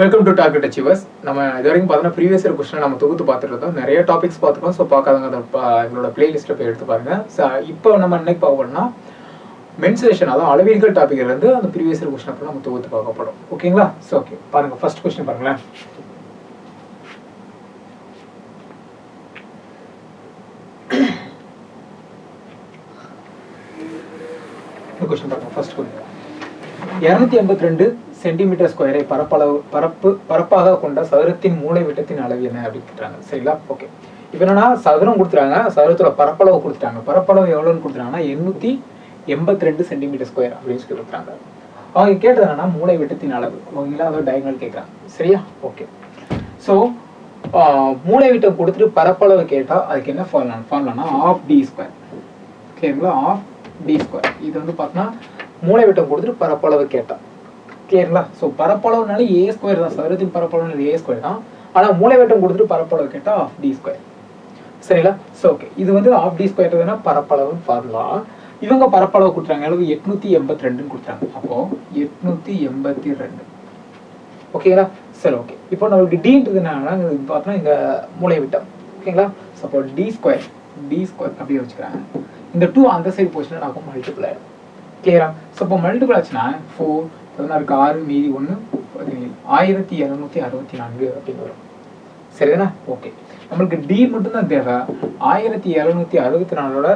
Welcome to target achievers. நம்ம இது வரைக்கும் பார்த்தோன்னா ப்ரீவியஸ் இயர் கொஸ்டின் நம்ம தொகுத்து பார்த்துட்டு இருந்தோம். நிறைய டாபிக்ஸ் பார்த்துருக்கோம். ஸோ பார்க்காதவங்க எங்களோட பிளேலிஸ்ட்டை போய் எடுத்து பாருங்க. இப்போ நம்ம இன்னைக்கு பார்க்கணும்னா மென்சுரேஷன், அதாவது அளவீடுகள் டாபிக்ல இருந்து அந்த ப்ரீவியஸ் இயர் கொஸ்டின் அப்புறம் நம்ம தொகுத்து பார்க்கப்படும். ஓகேங்களா? ஸோ ஓகே, பாருங்க ஃபர்ஸ்ட் கொஸ்டின் பாருங்களேன். கொஸ்டின் பாருங்க. ஃபர்ஸ்ட் கொஸ்டின் 282 சென்டிமீட்டர் ஸ்கொயரை பரப்பாக கொண்ட சதுரத்தின் மூலை விட்டத்தின் அளவு என்ன அப்படின்னு கேட்டாங்க. சரிங்களா? ஓகே, இப்போ என்னன்னா சதுரம் கொடுத்துறாங்க, சதுரத்தோட பரப்பளவு கொடுத்துட்டாங்க. பரப்பளவு எவ்வளோன்னு கொடுத்துட்டாங்கன்னா 882 சென்டிமீட்டர் ஸ்கொயர் அப்படின்னு சொல்லி கொடுத்துறாங்க. அவங்க கேட்டது என்னன்னா மூலை விட்டத்தின் அளவு. ஓகேங்களா? அதாவது டயகனல் கேட்குறாங்க. சரியா? ஓகே, ஸோ மூலை விட்டம் கொடுத்துட்டு பரப்பளவு கேட்டால் அதுக்கு என்ன ஃபார்முலானா ஆஃப் டி ஸ்கொயர். ஓகேங்களா? Half D square. இது வந்து பார்த்தோன்னா மூலை விட்டம் கொடுத்துட்டு பரப்பளவு கேட்டால். கிளியருங்களா? ஸோ பரப்பளவுனால ஏ ஸ்கொயர் தான், சதுரத்தின் பரப்பளவுனால ஏ ஸ்கொயர் தான். ஆனால் மூலை விட்டம் கொடுத்துட்டு பரப்பளவு கேட்டால் ஆஃப் டி ஸ்கொயர். சரிங்களா? ஸோ ஓகே, இது வந்து ஆஃப் டி ஸ்கொயர் தானே பரப்பளவு ஃபார்முலா. இவங்க பரப்பளவு கொடுத்துறாங்க, அளவு 882 கொடுத்துறாங்க. அப்போ 882. ஓகேங்களா? சரி, ஓகே. இப்போ நம்மளுக்கு டின்றது என்னன்னா பார்த்தோம்னா இந்த மூலை விட்டம். ஓகேங்களா? ஸோ அப்போ டி ஸ்கொயர் அப்படியே வச்சுக்கிறாங்க. இந்த 2 அந்த சைடு போச்சுன்னா நான் மல்டிபிள் ஆகிடும். கிளியரா? ஸோ இப்போ மல்டிபிள் ஆச்சுன்னா 4 16 6 மீதி 1 1764 அப்படின்னு வரும். சரிதானே? ஓகே, நம்மளுக்கு டி மட்டும் தான் தேவை. 1764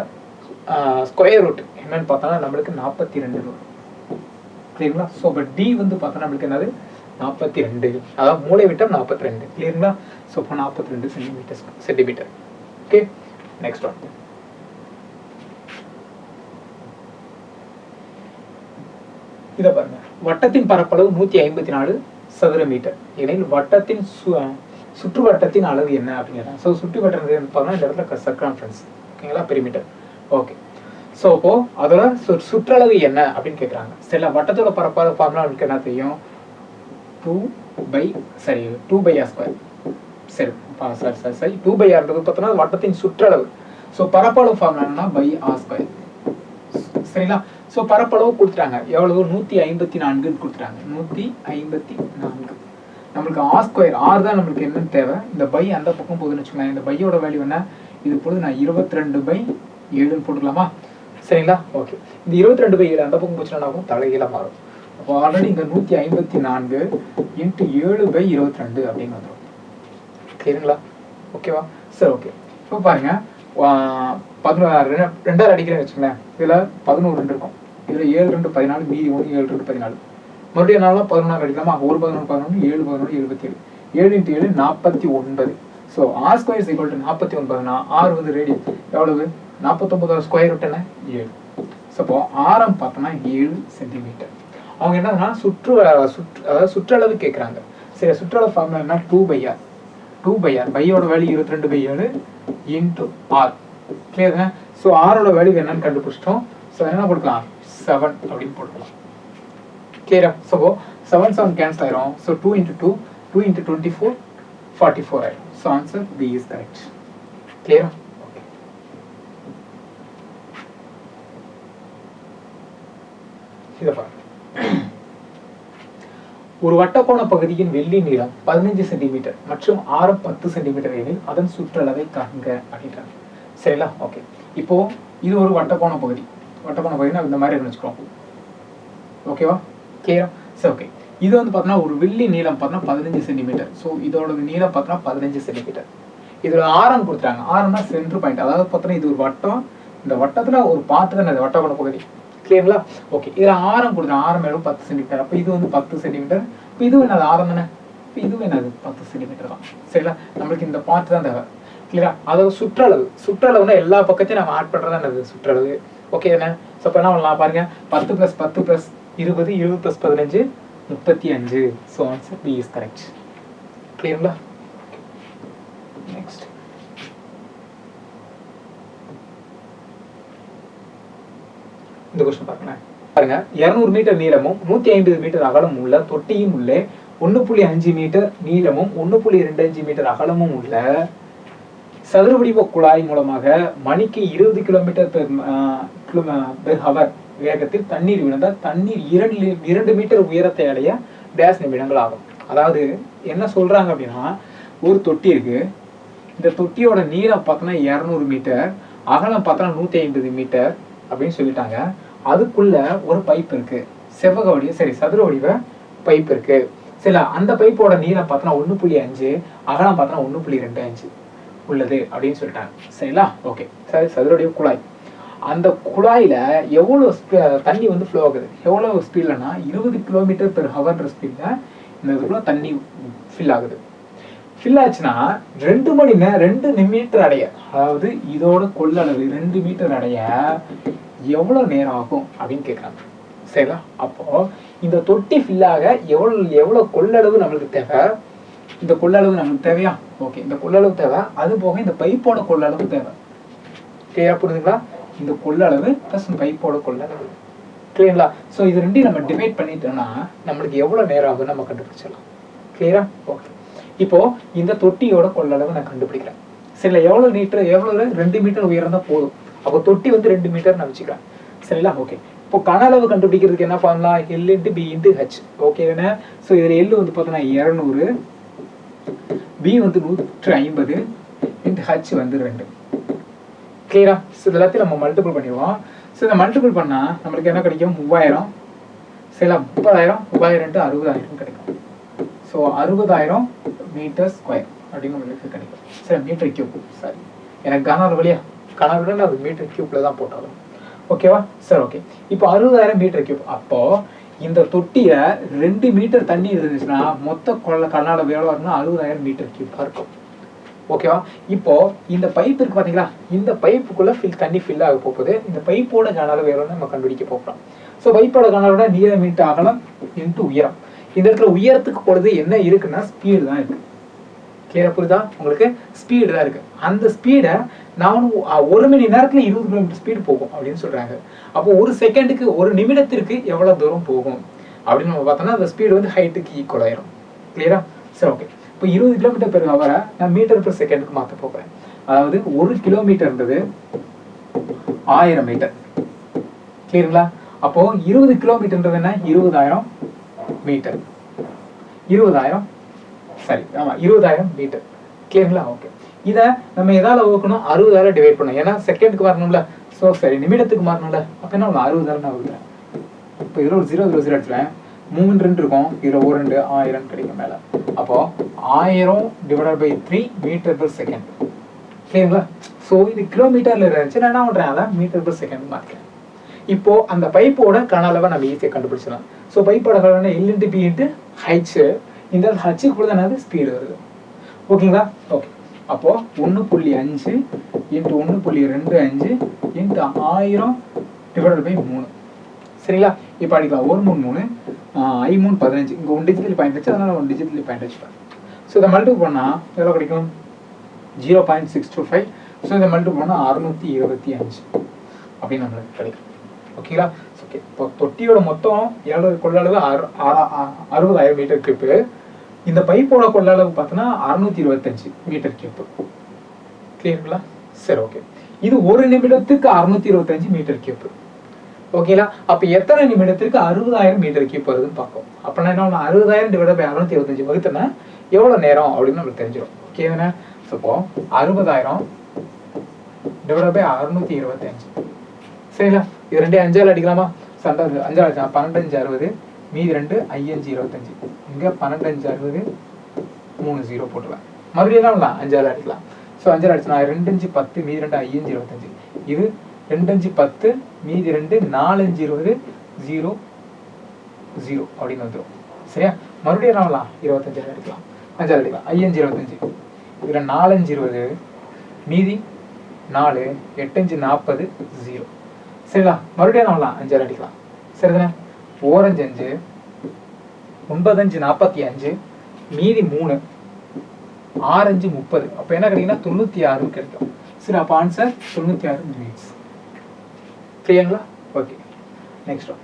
ஸ்கொயர் ரூட் என்னன்னு பார்த்தோம்னா நம்மளுக்கு 42 வரும். கிளியருங்களா? ஸோ இப்போ டி வந்து பார்த்தோன்னா நம்மளுக்கு என்னது 42, அதாவது மூலை விட்டம் 42. கிளியருங்களா? ஸோ இப்போ 42 சென்டிமீட்டர். Okay, next one. இதை பாருங்க, வட்டத்தின் பரப்பளவு 154 சதுர மீட்டர் எனில் வட்டத்தின் சுற்றுவட்டத்தின் அளவு என்ன அப்படிங்கிறாங்க. ஸோ சுற்றுவட்டம் பார்த்தோம்னா இந்த இடத்துல சர்க்கம்ஃபரன்ஸ். ஓகேங்களா? பெரிமீட்டர். ஓகே, ஸோ இப்போ அதோட சுற்றளவு என்ன அப்படின்னு கேட்குறாங்க. சரி, வட்டத்தோட பரப்பளவு ஃபார்முலா நமக்கு என்ன தெரியும்? 2/r square. சரி 2/r பார்த்தோம்னா வட்டத்தின் சுற்றளவு. ஸோ பரப்பளவு ஃபார்முலா பை ஆர் ஸ்கொயர். சரிங்களா? ஸோ பரப்பளவு கொடுத்துட்டாங்க, எவ்வளவு 154 கொடுத்துட்டாங்க. 154 நம்மளுக்கு ஆர் ஸ்கொயர், ஆர் தான் நம்மளுக்கு என்னன்னு தேவை. இந்த பை அந்த பக்கம் போகுதுன்னு வச்சுக்கோங்களேன். இந்த பையோட வேல்யூ என்ன? இது பொழுது நான் 22/7 போட்டுக்கலாமா? சரிங்களா? ஓகே, இந்த 22/7 அந்த பக்கம் போச்சுன்னா ஆகும் தலைகீழாக மாறும். அப்போ ஆல்ரெடி இங்கே 154 × 7/22 அப்படின்னு வந்துடும். சரிங்களா? ஓகேவா? சரி, ஓகே. இப்போ பாருங்க, 16 2 அடிக்கிறேன்னு வச்சுங்களேன். இதில் 11 இருக்கும், இதில் 7 2 14, மீதி 1 7 2 14. மறுபடியும் நாளாக 11 அடிக்கலாமா? 1 11 11 7 11 77. 7 × 7 49. So r square is equal to 49னா ஆர் வந்து ரேடியன் எவ்வளவு? 49 ஸ்கொயர் ரூட் என்ன? 7. ஸோ அப்போ ஆரம் பார்த்தோம்னா 7 சென்டிமீட்டர். அவங்க என்னன்னா அதாவது சுற்றளவு கேட்குறாங்க. சரி, சுற்றளவு ஃபார்முலா என்ன? 2/r. பையோட வேல்யூ 22/7 × r. கிளியருங்க? ஸோ ஆரோட வேல்யூ என்னன்னு கண்டுபிடிச்சிட்டோம். ஸோ என்ன போட்டுக்கலாம்? 7 அப்படின்னு போட்டுக்கலாம். கிளியரா? ஸோ 7 7 கேன்சல் ஆயிரும். ஸோ 2 × 2 2 × 24 44 ஆயிரும். So answer B is correct. கிளியரா? ஓகே, இதை பாருங்க. ஒரு வட்டக்கோண பகுதியின் வெள்ளி நீளம் 15 சென்டிமீட்டர் மற்றும் ஆரம் 10 சென்டிமீட்டர் எனில் அதன் சுற்றளவை காண்க அப்படின்றாங்க. சரிங்களா? ஓகே, இப்போ இது ஒரு வட்டக்கோண பகுதி. வட்டக்கோண பகுதினா இந்த மாதிரி வச்சுக்கிறோம். ஓகேவா? கிளியரா? சரி, ஓகே. இது வந்து பார்த்தோன்னா ஒரு வெள்ளி நீளம் பார்த்தோன்னா 15 சென்டிமீட்டர். ஸோ இதோட நீளம் பார்த்தோன்னா 15 சென்டிமீட்டர். இதோட ஆரம் கொடுத்துறாங்க. ஆரம்னா சென்டர் பாயிண்ட், அதாவது பார்த்தோன்னா இது ஒரு வட்டம். இந்த வட்டத்தில் ஒரு பார்த்து தான் இந்த வட்டக்கோண பகுதி. கிளியருங்களா? ஓகே, இதில் ஆரம் கொடுத்துறாங்க. ஆரம் எவ்வளோ? 10 சென்டிமீட்டர். அப்போ இது வந்து 10 சென்டிமீட்டர். இப்போ இதுவும் என்னது? ஆரம் தானே. இப்போ இதுவும் என்னது? 10 சென்டிமீட்டர் தான். சரிங்களா? நம்மளுக்கு இந்த பார்த்து தான் தேவை. கிளியரா? அதாவது சுற்றளவுனா எல்லா பக்கத்தையும் நம்ம ஆட் பண்ணுறது என்னது? சுற்றளவு. ஓகே தானே? ஸோ இப்போ என்ன பண்ணலாம் பாருங்க, 10 + 10 + 20 20 + 15 35. So answer B is correct. கிளியருங்களா? நெக்ஸ்ட் இந்த கொஸ்டின் பாருங்க. 200 மீட்டர் நீளமும் 150 மீட்டர் அகலமும் உள்ள தொட்டியின் உள்ளே 1.5 மீட்டர் நீளமும் 1.25 மீட்டர் அகலமும் உள்ள சதுர வடிவ குழாய் மூலமாக மணிக்கு 20 கிலோமீட்டர் பெர் ஹவர் வேகத்தில் தண்ணீர் விழுந்தால் தண்ணீர் 2 மீட்டர் உயரத்தை அடைய டேஸ் நிமிடங்கள் ஆகும். அதாவது என்ன சொல்றாங்க அப்படின்னா, ஒரு தொட்டி இருக்கு. இந்த தொட்டியோட நீளம் பார்த்தோன்னா 200 மீட்டர், அகலம் பார்த்தோன்னா 150 மீட்டர் அப்படின்னு சொல்லிட்டாங்க. அதுக்குள்ள ஒரு பைப் இருக்கு, செவ்வக வடிவ சதுர வடிவ பைப் இருக்கு. சரி, அந்த பைப்போட நீளம் பார்த்தோன்னா 1.5, அகலம் பார்த்தோன்னா 1.25 உள்ளது அப்படின்னு சொல்லிட்டாங்க. சரிங்களா? ஓகே. சரி, சதுர வடிவ குழாய். அந்த குழாயில எவ்வளவு தண்ணி வந்து ஃப்ளோ ஆகுது, எவ்வளவு ஸ்பீட்லன்னா 20 km/h ஸ்பீட்ல இந்த இதுக்குள்ள தண்ணி ஃபில் ஆகுது. ஃபில் ஆச்சுன்னா 2 மணி நேரம் 2 மீட்டர் அடைய, அதாவது இதோட கொள்ளளவு 2 மீட்டர் அடைய எவ்வளவு நேரம் ஆகும் அப்படின்னு கேட்குறாங்க. சரிங்களா? அப்போ இந்த தொட்டி ஃபில் ஆக எவ்வளவு கொள்ளளவு நம்மளுக்கு தேவை, இந்த கொள்ளளவு நமக்கு தேவையா? ஓகே, இந்த கொள்ளளவு தேவை. அது போக இந்த பைப்போட கொள்ளளவு தேவை. கிளியரா புரியுதுங்களா? இந்த கொள்ளளவு பிளஸ் பைப்போட கொள்ளளவு. கிளியர்களா? ஸோ இது ரெண்டையும் நம்ம டிவைட் பண்ணிட்டோம்னா நம்மளுக்கு எவ்வளவு நேரம் ஆகும் நம்ம கண்டுபிடிச்சிடலாம். கிளியரா? ஓகே. இப்போ இந்த தொட்டியோட கொள்ளளவு நான் கண்டுபிடிக்கிறேன். சரிங்களா? எவ்வளவு 2 மீட்டர் உயரம் தான் போதும். அப்போ தொட்டி வந்து 2 மீட்டர் நான் வச்சுக்கிறேன். சரிங்களா? ஓகே. இப்போ கன அளவு கண்டுபிடிக்கிறதுக்கு என்ன பண்ணலாம்? L × B × H. ஓகே தானே? ஸோ இதில் L வந்து பார்த்தோன்னா 200, B வந்து 150, H வந்து 2. கிளியரா? ஸோ இது எல்லாத்தையும் நம்ம மல்டிபிள் பண்ணிடுவோம். ஸோ இதை மல்டிபிள் பண்ணால் நம்மளுக்கு என்ன கிடைக்கும்? 3000. சரிங்களா? 30,000 × 60,000 கிடைக்கும். ஸோ 60,000 மீட்டர் ஸ்கொயர் அப்படின்னு நம்மளுக்கு கிடைக்கும். சரி, மீட்டர் கியூப். சரி, எனக்கு கன அளவு இல்லையா? கன அளவுல அது மீட்டர் கியூப்ல தான் போட்டாலும் ஓகேவா? சரி, ஓகே. இப்போ 60,000 மீட்டர் கியூப். அப்போ இந்த தொட்டிய 2 மீட்டர் தண்ணி இருந்துச்சுன்னா மொத்த கன அளவு எவ்வளோ வரும்னா 60,000 மீட்டர் கியூப்பா இருக்கும். ஓகேவா? இப்போ இந்த பைப் இருக்கு பாத்தீங்களா, இந்த பைப்புக்குள்ள தண்ணி ஃபில் ஆக போகுது. இந்த பைப்போட கன அளவு எவ்வளோன்னு நம்ம கண்டுபிடிக்க போகிறோம். ஸோ பைப்போட கன அளவுனா நீளம் மீட்டர் அகலம் இன்ட்டு உயரம். இந்த இடத்துல உயரத்துக்கு பொழுது என்ன இருக்குன்னா ஸ்பீடு தான் இருக்கு. கிளியரா புரியுதா உங்களுக்கு? ஸ்பீடு தான் இருக்கு. அந்த ஸ்பீடை நான் 1 மணி நேரத்துல 20 km ஸ்பீடு போகும் அப்படின்னு சொல்றாங்க. அப்போ ஒரு செகண்டுக்கு, ஒரு நிமிடத்திற்கு எவ்வளவு தூரம் போகும் அப்படின்னு நம்ம பார்த்தோம்னா அந்த ஸ்பீடு வந்து ஹைட்டுக்கு ஈக்குவல் ஆயிரும். கிளியரா? சரி, ஓகே. இப்போ 20 km/h நான் மீட்டர்/செகண்டுக்கு மாற்ற போகிறேன். அதாவது 1 கிலோமீட்டர்ன்றது 1000 மீட்டர். கிளியருங்களா? அப்போ 20 கிலோமீட்டர்ன்றது என்ன? 20,000 மீட்டர். 20,000, சரி, ஆமா, 20,000 மீட்டர். கிளியருங்களா? ஓகே. இதை நம்ம எதால வகுக்கணும்? 60,000 டிவைட் பண்ணணும். ஏன்னா செகண்டுக்கு வரணும்ல. ஸோ சரி, நிமிடத்துக்கு மாறணும்ல. அப்போ என்ன 60,000 நான் வகுக்கிறேன். இப்போ இதில் ஒரு 0 எடுத்துவேன். 3 2 இருக்கும், இதில் 1 2 1000 கிடைக்கும் மேலே. அப்போ 1000 / 3 மீட்டர்/செகண்ட். சரிங்களா? ஸோ இது கிலோமீட்டர்ல இருந்துச்சு, நான் என்ன பண்ணுறேன்? அதை மீட்டர்/செகண்ட் மாற்றிக்கிறேன். இப்போ அந்த பைப்போட கன அளவை நம்ம ஈஸியாக கண்டுபிடிச்சிடலாம். ஸோ பைப்போட கன L × B × H. இந்த ஹச்சுக்கு கூட தான் ஸ்பீடு வருது. ஓகேங்களா? ஓகே. அப்போ 1.5 × 1.25 × 1000 / 3. சரிங்களா? இப்போ அடிக்கலாம். 1 3 3, I 3 15. இங்கே 1 டிஜிட்டல் பாயிண்ட் வச்சு, அதனால 1 டிஜிட்டல் பாயிண்ட் வச்சுப்பேன். ஸோ இதை மல்டிபிள் பண்ணால் எவ்வளோ கிடைக்கும்? 0.625. ஸோ இதை மல்டிபிள் பண்ணால் 625 அப்படின்னு நம்மளுக்கு கிடைக்கும். ஓகேங்களா? ஓகே. இப்போ தொட்டியோட மொத்தம் எவ்வளவு கொள்ளளவு? 60,000 மீட்டர் கியூப்பு. இந்த பைப்போட கொள்ளளவு பார்த்தோன்னா 625 மீட்டர் கியூப்பு. கிளியருங்களா? சரி, ஓகே. இது ஒரு நிமிடத்துக்கு 625 மீட்டர் கியூப். ஓகேங்களா? அப்ப எத்தனை நிமிடத்திற்கு 60,000 மீட்டர் கியூப் வருதுன்னு பார்ப்போம். அப்ப நான் என்ன 60,000 / 625 வகுத்தனா எவ்வளவு நேரம் அப்படின்னு நமக்கு தெரிஞ்சிடும். ஓகேதானே? அப்போ 60,000 / 625. சரிங்களா? இது 2 5ஆல் அடிக்கலாமா? 5 அடிச்சா 12 5 60, மீதி 2 I 5 25. இங்க 12 5 60, 3 0 போட்டுக்கலாம். மறுபடியும் என்ன பண்ணலாம்? 5ஆல் அடிக்கலாம். ஸோ 5ஆல் அடிச்சா 2 5 10, மீதி 2 I 5 25. இது 2 5 10, மீதி 2 4 5 20, 0 0 அப்படின்னு வந்துடும். சரியா? மறுபடியும் என்ன பண்ணலாம்? 25 அடிக்கலாம். 5ஆல் அடிக்கலாம். I 5 25. இதில் 4 5 20, மீதி 4 8 5 40, 0. சரிங்களா? மறுபடியும் என்ன பண்ணலாம்? 5ஆல் அடிக்கலாம். சரிதானே? 4 5 5, 9 5 45, மீதி 3 6 5 30. அப்போ என்ன கிடைக்குன்னா 96 கிடைக்கும். சரி, அப்போ ஆன்சர் 96 மினிட்ஸ். கிளியருங்களா? ஓகே. Next one.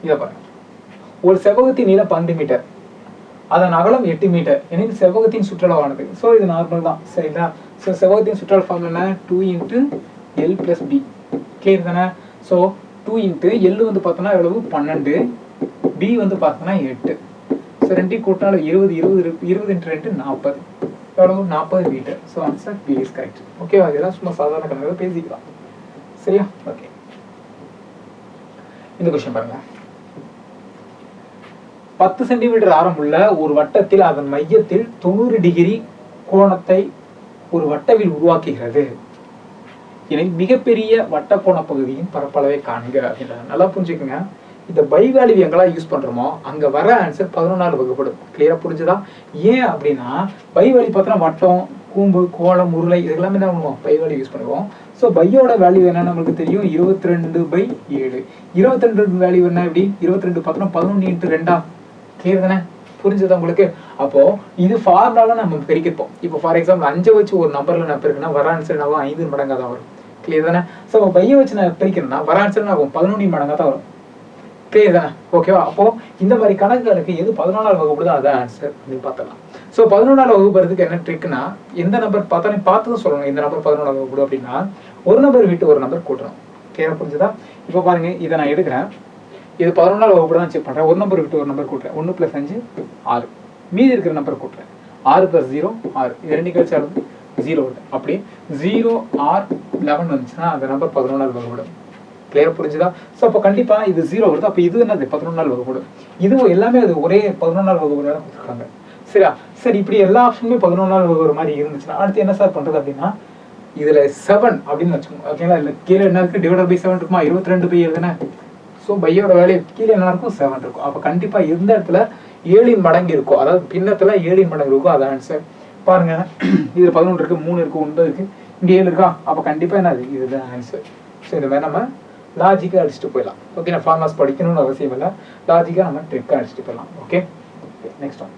இதை பாருங்க. ஒரு செவ்வகத்தின் நீளம் 12 மீட்டர், அதன் அகலம் 8 மீட்டர் எனில் செவ்வகத்தின் சுற்றளவானது. ஸோ இது நார்மல் தான். சரிங்களா? ஸோ செவ்வகத்தின் சுற்றளவு ஃபார்முலா என்ன? 2 × L + B. கிளியர் தானே? ஸோ 2 இன்ட்டு எல் வந்து பார்த்தோன்னா எவ்வளவு 12, பி வந்து பார்த்தோன்னா 8. ஸோ ரெண்டையும் கூட்டினாலும் 20 இன்ட்டு 2 40. எவ்வளவு 40 metre. So answer B is correct. ஓகேவா? இதெல்லாம் சும்மா சாதாரண கணக்கு பேசிக்கலாம். சரியா? ஓகே, இந்த கொஸ்டின் பாருங்க. 10 சென்டிமீட்டர் ஆரம் உள்ள ஒரு வட்டத்தில் அதன் மையத்தில் 90 டிகிரி கோணத்தை ஒரு வட்டவில் உருவாக்குகிறது. எனவே மிகப்பெரிய வட்டக்கோண பகுதியின் பரப்பளவை காண்க அப்படின்றாங்க. நல்லா புரிஞ்சுக்கோங்க. இந்த பை வேல்யூ எங்கெல்லாம் யூஸ் பண்றோமோ அங்க வர ஆன்சர் 14 வகுப்படும். கிளியரா புரிஞ்சுதா? ஏன் அப்படின்னா பை வேல்யூ பார்த்தோன்னா வட்டம், கூம்பு, கோளம், உருளை இதெல்லாமே என்ன பண்ணுவோம்? பை வேல்யூ யூஸ் பண்ணுவோம். ஸோ பையோட வேல்யூ என்னன்னு நம்மளுக்கு தெரியும், 22/7. 22 வேல்யூ என்ன? எப்படி 22 பார்த்தோன்னா 11 இன்ட்டு 2. கிளியர் தானே? புரிஞ்சதா உங்களுக்கு? அப்போ இது ஃபார்முலால நம்ம பெருக்கிப்போம். இப்போ ஃபார் எக்ஸாம்பிள் 5 வச்சு ஒரு நம்பர்ல நான் பெருக்கினா வர ஆன்சர் என்ன? 5 மடங்கா தான் வரும். கிளியர் தானே? ஸோ பையை வச்சு நான் பெருக்கிறேன்னா வர ஆன்சர் என்ன ஆகும்? 11 மடங்கா தான் வரும். கிளியர் தானே? ஓகேவா? அப்போ இந்த மாதிரி கணக்குகளுக்கு எது 14 வகுப்புதோ அதான் ஆன்சர் அப்படின்னு பார்த்தலாம். ஸோ 14 வகுப்புறதுக்கு என்ன ட்ரிக்னா, எந்த நம்பர் பார்த்ததும் சொல்லணும் இந்த நம்பர் 14 வகுப்பு அப்படின்னா ஒரு நம்பர் விட்டு ஒரு நம்பர் கூட்டணும். கிளியரா புரிஞ்சுதா? இப்போ பாருங்க, இதை நான் எடுக்கிறேன். இது 14 வகுப்பு தான் செக் பண்றேன். ஒரு நம்பர் விட்டு ஒரு நம்பர் கூட்டுறேன். 1 + 5 6. மீதி இருக்கிற நம்பர் கூட்டுறேன். 6 + 0 6. இது ரெண்டு கழிச்சாலும் 0 வருது. அப்படி 0 R 11 வந்துச்சுன்னா அந்த நம்பர் 14 வகுப்படும். கிளியரா புரிஞ்சுதா? ஸோ அப்போ கண்டிப்பா இது 0 வருது. அப்போ இது என்னது? 14 வகுப்படும். இதுவும் எல்லாமே அது ஒரே 14 வகுப்பு தான் கொடுத்துருக்காங்க. சரியா? சரி, இப்படி எல்லா ஆப்ஷனுமே 14 வகுப்பு மாதிரி இருந்துச்சுன்னா அடுத்து என்ன சார் பண்றது அப்படின்னா, இதுல 7 அப்படின்னு வச்சுக்கோங்க. ஓகேங்களா? இல்ல கீழே என்ன இருக்கு? /7 இருக்குமா? 22/7 தானே? ஸோ பையோட வேல்யூ கீழே என்ன இருக்கும்? 7 இருக்கும். அப்போ கண்டிப்பா எந்த இடத்துல 7 மடங்கு இருக்கும், அதாவது பின்னத்துல 7 மடங்கு இருக்கும், அது ஆன்சர். பாருங்க, இது 11 இருக்கு, 3 இருக்கு, 9 இருக்கு, இங்க 7 இருக்கா? அப்போ கண்டிப்பா என்னது? இதுதான் ஆன்சர். ஸோ இந்த மாதிரி நம்ம லாஜிக்கா அடிச்சுட்டு போயிடலாம். ஓகே, நான் ஃபார்முலாஸ் படிக்கணும்னு அவசியம் இல்லை, லாஜிக்கா நம்ம ட்ரிக்கா அடிச்சுட்டு போயிடலாம். Okay, next one.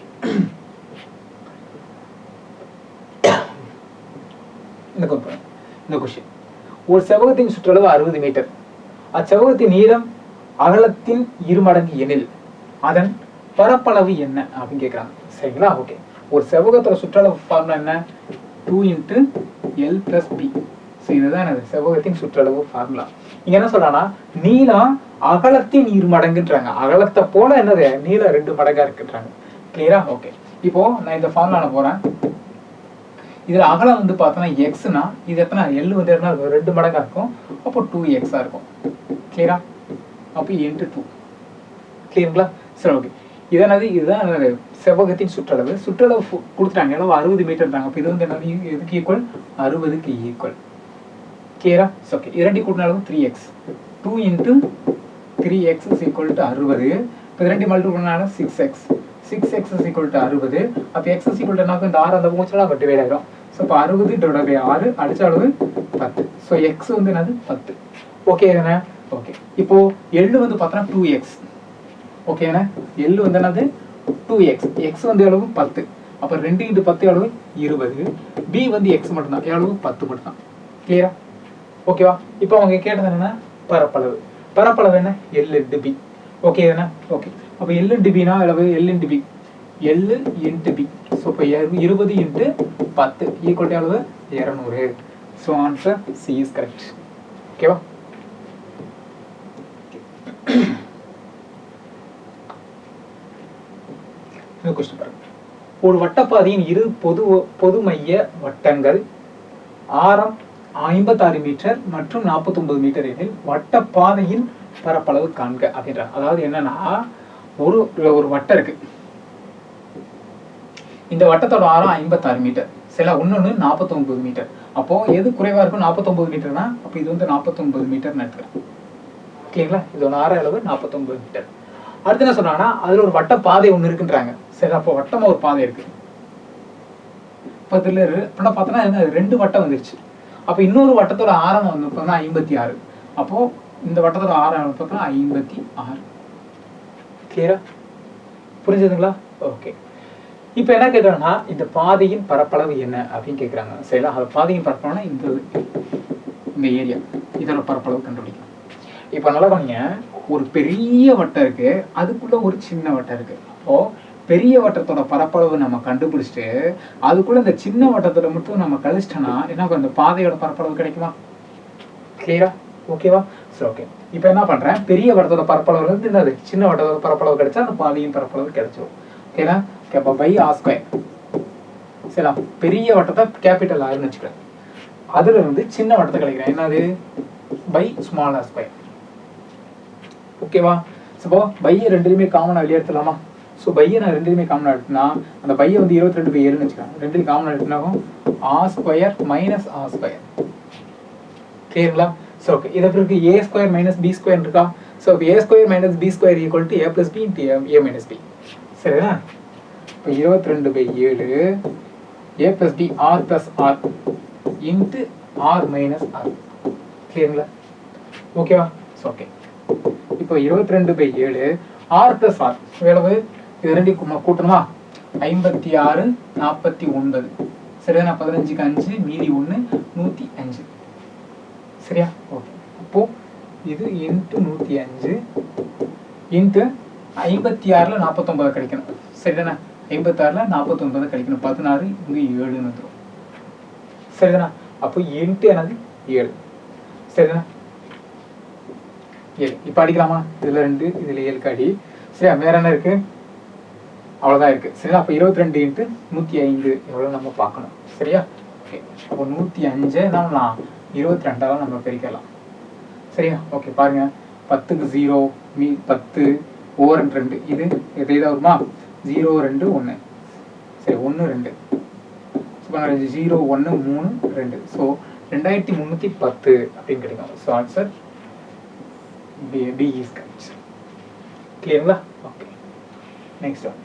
இந்த கொஸ்டின், ஒரு செவ்வகத்தின் சுற்றளவு 60 மீட்டர். அச்செவ்வகத்தின் நீளம் அகலத்தின் 2 மடங்கு எனில் அதன் பரப்பளவு என்ன அப்படின்னு கேட்கறாங்க. சரிங்களா? ஓகே, ஒரு செவ்வகத்தோட சுற்றளவு ஃபார்முலா என்ன? 2 × L + B. ஸோ இதுதான் என்னது? செவ்வகத்தின் சுற்றளவு ஃபார்முலா. இங்க என்ன சொல்றாங்கன்னா, நீளம் அகலத்தின் 2 மடங்குன்றாங்க. அகலத்தை போல என்னது? நீளம் 2 மடங்கா இருக்குன்றாங்க. கிளியரா? ஓகே, இப்போ நான் இந்த ஃபார்முலா போறேன். இதுல அகலம் வந்து பார்த்தோன்னா எக்ஸ்னா இது எத்தனை? எல் வந்து என்ன? 2 மடங்கா இருக்கும். அப்போ 2x இருக்கும். கிளியரா? அப்போ × 2. கிளியருங்களா? சரி, ஓகே. இதனது இதுதான் செவ்வகத்தின் சுற்றளவு. சுற்றளவு கொடுத்துட்டாங்க, எவ்வளவு? 60 மீட்டர்ன்றாங்க. அப்போ இது வந்து என்னது? எதுக்கு ஈக்குவல்? 60க்கு ஈக்குவல். கிளியரா? ஓகே, இரண்டையும் கூட்டினாலும் 3x. 2 × 3x = 60. இப்போ இரண்டையும் மல்டிபிள் பண்ணாலும் 6x. 6x = 60. அப்போ x = என்ன? இந்த 6 அந்த மூச்சுனா அப்போ டிவைட் ஆயிடும். ஸோ இப்போ 60/6 அடிச்ச அளவு 10. ஸோ x வந்து என்னது? 10. ஓகே தானே? ஓகே, இப்போ L வந்து பார்த்தோன்னா 2x. ஓகேண்ணே? L வந்து என்னது? 2x. x வந்து எவ்வளவு? 10. அப்போ 2 × 10 எவ்வளவு? 20. b வந்து x மட்டும்தான், எவ்வளவு? 10 மட்டும் தான். கிளியரா? ஓகேவா? இப்போ அவங்க கேட்டது என்னன்னா பரப்பளவு. பரப்பளவு என்ன? L × b. ஓகே தானே? ஓகே, அப்போ L × b னா எவ்வளவு? L × b. L × b. So இப்போ 20 × 10 ஈக்குவல் டு எவ்வளவு? 200. So answer C is correct. ஓகேவா? கொஸ்டின் பாருங்க. ஒரு வட்டப்பாதையின் இரு பொது மைய வட்டங்கள் ஆரம் 56 மீட்டர் மற்றும் 49 மீட்டர் எனில் வட்டப்பாதையின் பரப்பளவு காண்க அப்படின்றாங்க. அதாவது என்னன்னா, ஒரு வட்டம் இருக்கு. இந்த வட்டத்தோட ஆரம் 56 மீட்டர். சில ஒன்னொன்னு 49 மீட்டர். அப்போ எது குறைவா இருக்கும்? 49 மீட்டர்னா அப்போ இது வந்து 49 மீட்டர்னு எடுத்துக்கிறேன். ஓகேங்களா? இதோட ஆரம் அளவு 49 மீட்டர். அடுத்து என்ன சொல்றாங்கன்னா, அதுல ஒரு வட்ட பாதை ஒண்ணு இருக்குன்றாங்க. சரி, அப்போ வட்டமா ஒரு பாதை இருக்கு. பத்துல பார்த்தோன்னா என்ன? 2 வட்டம் வந்துருச்சு. அப்போ இன்னொரு வட்டத்தோட ஆரம் வந்து பார்த்தோம்னா 56. அப்போ இந்த வட்டத்தோட ஆரம் பார்த்தோம்னா 56. கிளியரா? புரிஞ்சதுங்களா? ஓகே, இப்போ என்ன கேட்கறாங்கன்னா, இந்த பாதையின் பரப்பளவு என்ன அப்படின்னு கேட்கறாங்க. சரிங்களா? அது பாதையின் பரப்பளவுனா இந்த ஏரியா, இதோட பரப்பளவு கண்டுபிடிக்கலாம். இப்போ நல்லா கவனிங்க, ஒரு பெரிய வட்டம் இருக்கு, அதுக்குள்ள ஒரு சின்ன வட்டம் இருக்கு. அப்போ பெரிய வட்டத்தோட பரப்பளவு நம்ம கண்டுபிடிச்சிட்டு அதுக்குள்ள இந்த சின்ன வட்டத்தோட மட்டும் நம்ம கழிச்சிட்டோம்னா என்ன? அந்த பாதையோட பரப்பளவு கிடைக்குமா? கிளியரா? ஓகேவா? சரி ஓகே. இப்போ என்ன பண்ணுறேன், பெரிய வட்டத்தோட பரப்பளவு வந்து என்னது சின்ன வட்டத்தோட பரப்பளவு கிடைச்சா அந்த பாதியின் பரப்பளவு கிடைச்சிடும். ஓகேனா இப்போ பை ஆர் ஸ்கொயர். சரிங்களா, பெரிய வட்டத்தை கேபிட்டல் ஆர்னு வச்சுக்கிறேன், அதுல இருந்து சின்ன வட்டத்தை கழிக்கிறேன், என்னது பை ஸ்மால் ஆர் ஸ்கொயர். ஓகேவா. ஸோ பையை ரெண்டுலையுமே காமனாக வெளியே எடுத்துலாமா. ஸோ பையை நான் ரெண்டுலையுமே காமனாக எடுத்துனா அந்த பையை வந்து 22/7ன்னு வச்சுக்கிறேன். ரெண்டுலையும் காமனாக எடுத்துனாகும் r square minus r square. கிளியருங்களா. ஸோ ஓகே, இதை பிறகு A square minus B square இருக்கா. So A square minus B square equal to A plus B into A minus B. சரிங்களா. இப்போ 22/7 A plus B r plus r into r minus r. கிளியருங்களா. ஓகேவா. So okay, இப்போ 22/7 R plus R எவ்வளவு, இது ரெண்டையும் கூட்டணுமா, 56 49. சரியா, 15க்கு 5 மீதி 1 105. சரியா. ஓகே, அப்போ இது இன்ட்டு 105 இன்ட்டு 56ல் 49 கிடைக்கணும். சரிதானே, 56ல் 49 கழிக்கணும், 16 இங்கே 7ன்னு வந்துடும். சரிதானே, அப்போ இன்ட்டு என்னது 7. சரிதானே, 7. இப்போ அடிக்கலாமா, இதில் 2 இதில் 7 அடி. சரியா, வேற என்ன இருக்கு, அவ்வளோதான் இருக்கு. சரியா, அப்போ 22 இன்ட்டு 105 எவ்வளோ நம்ம பார்க்கணும். சரியா. ஓகே, அப்போ 105 நம்ம 22ஆல் நம்ம பிரிக்கலாம். சரியா. ஓகே, பாருங்க 10க்கு 0 10 ஓர் 2 இது இதாக வருமா, 0 2 1. சரி, 1 2. ஸோ 0 1 3 2. ஸோ 2310 அப்படின்னு கிடைக்கும். So answer B is correct. கிளியருங்களா. Okay, next one.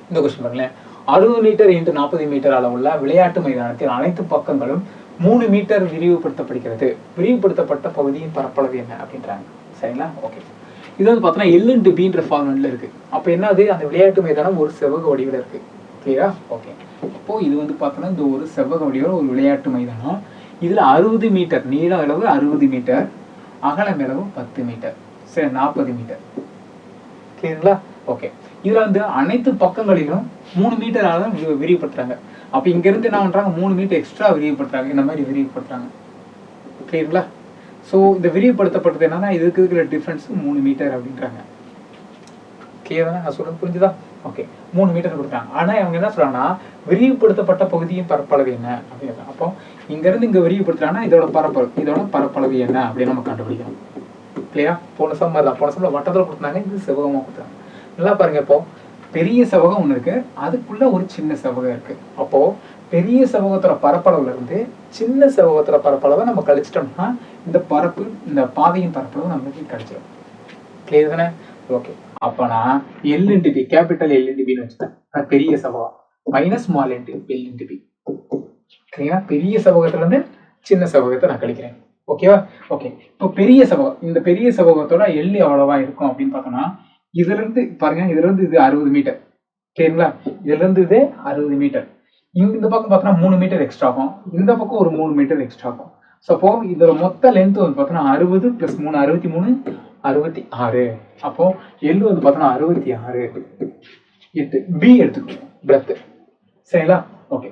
இந்த கொஸ்டின் பாருங்களேன், 60 மீட்டர் இன்ட்டு 40 மீட்டர் அளவுள்ள விளையாட்டு மைதானத்தில் அனைத்து பக்கங்களும் 3 மீட்டர் விரிவுபடுத்தப்படுகிறது. விரிவுபடுத்தப்பட்ட பகுதியின் பரப்பளவு என்ன அப்படின்றாங்க. சரிங்களா. ஓகே, இது வந்து பார்த்தோன்னா L இன்ட்டு Bன்ற ஃபார்முலாவில் இருக்கு. அப்போ என்னது, அந்த விளையாட்டு மைதானம் ஒரு செவ்வக வடிவில் இருக்கு. கிளியரா. ஓகே, அப்போ இது வந்து பார்த்தோன்னா இந்த ஒரு செவ்வக வடிவில் ஒரு விளையாட்டு மைதானம். இதுல 60 மீட்டர் நீளம் அளவு 60 மீட்டர், அகலம் அளவு 10 மீட்டர். சரி, 40 மீட்டர். கிளியருங்களா. ஓகே, இதுல வந்து அனைத்து பக்கங்களிலும் 3 மீட்டர் அளவு விரிவுபடுத்துறாங்க. அப்ப இங்க இருந்து என்ன பண்றாங்க, 3 மீட்டர் எக்ஸ்ட்ரா விரிவுபடுத்துறாங்க. இந்த மாதிரி விரிவுபடுத்துறாங்க. கிளியருங்களா. ஸோ இந்த விரிவுபடுத்தப்பட்டது என்னன்னா, இதுக்கு இருக்கிற டிஃபரன்ஸ் 3 மீட்டர் அப்படின்றாங்க. கிளியரா, நான் சொல்றது புரிஞ்சுதா. ஓகே, 3 மீட்டர் கொடுத்தாங்க. ஆனா அவங்க என்ன சொல்றாங்கன்னா, விரிவுபடுத்தப்பட்ட பகுதியின் பரப்பளவு என்ன அப்படின்னு. அப்போ இங்க இருந்து இங்க விரிவுபடுத்துறாங்கன்னா இதோட பரப்பளவு என்ன அப்படின்னு நம்ம கண்டுபிடிக்கணும். கிளியரா. போன சம்மர் தான், போன சம்மர் வட்டத்தில் கொடுத்தாங்க, இது செவ்வகமா கொடுத்தாங்க. நல்லா பாருங்க, இப்போ பெரிய செவ்வகம் ஒன்று இருக்கு, அதுக்குள்ள ஒரு சின்ன செவ்வகம் இருக்கு. அப்போ பெரிய செவ்வகத்தோட பரப்பளவுல இருந்து சின்ன செவ்வகத்தோட பரப்பளவை நம்ம கழிச்சிட்டோம்னா இந்த பாதையின் பரப்பளவு நமக்கு கிடைச்சிடும். கிளியர் தானே. ஓகே, அப்பனா L into B, capital L into பின்னு வச்சுட்டேன். பெரிய செவ்வகம் minus small into L into B. சரிங்களா. பெரிய செவ்வகத்துல இருந்து சின்ன செவ்வகத்தை நான் கழிக்கிறேன். ஓகேவா. ஓகே, இப்போ பெரிய செவ்வகம், இந்த பெரிய செவ்வகத்தோட எல் எவ்வளவா இருக்கும் அப்படின்னு பார்த்தோம்னா, இதுல இருந்து பாருங்க, இதுல இருந்து இது 60 மீட்டர். சரிங்களா, இதுல இருந்து இது 60 மீட்டர். இந்த பக்கம் பார்த்தோம்னா 3 மீட்டர் எக்ஸ்ட்ரா ஆகும், இந்த பக்கம் ஒரு 3 மீட்டர் எக்ஸ்ட்ரா ஆகும். சப்போ இதோட மொத்த லென்த் வந்து பார்த்தோம்னா 60 + 3 63 66. அப்போ எல் வந்து பார்த்தோம்னா 66 8. பி எடுத்துக்கணும், பிரெத். சரிங்களா. ஓகே,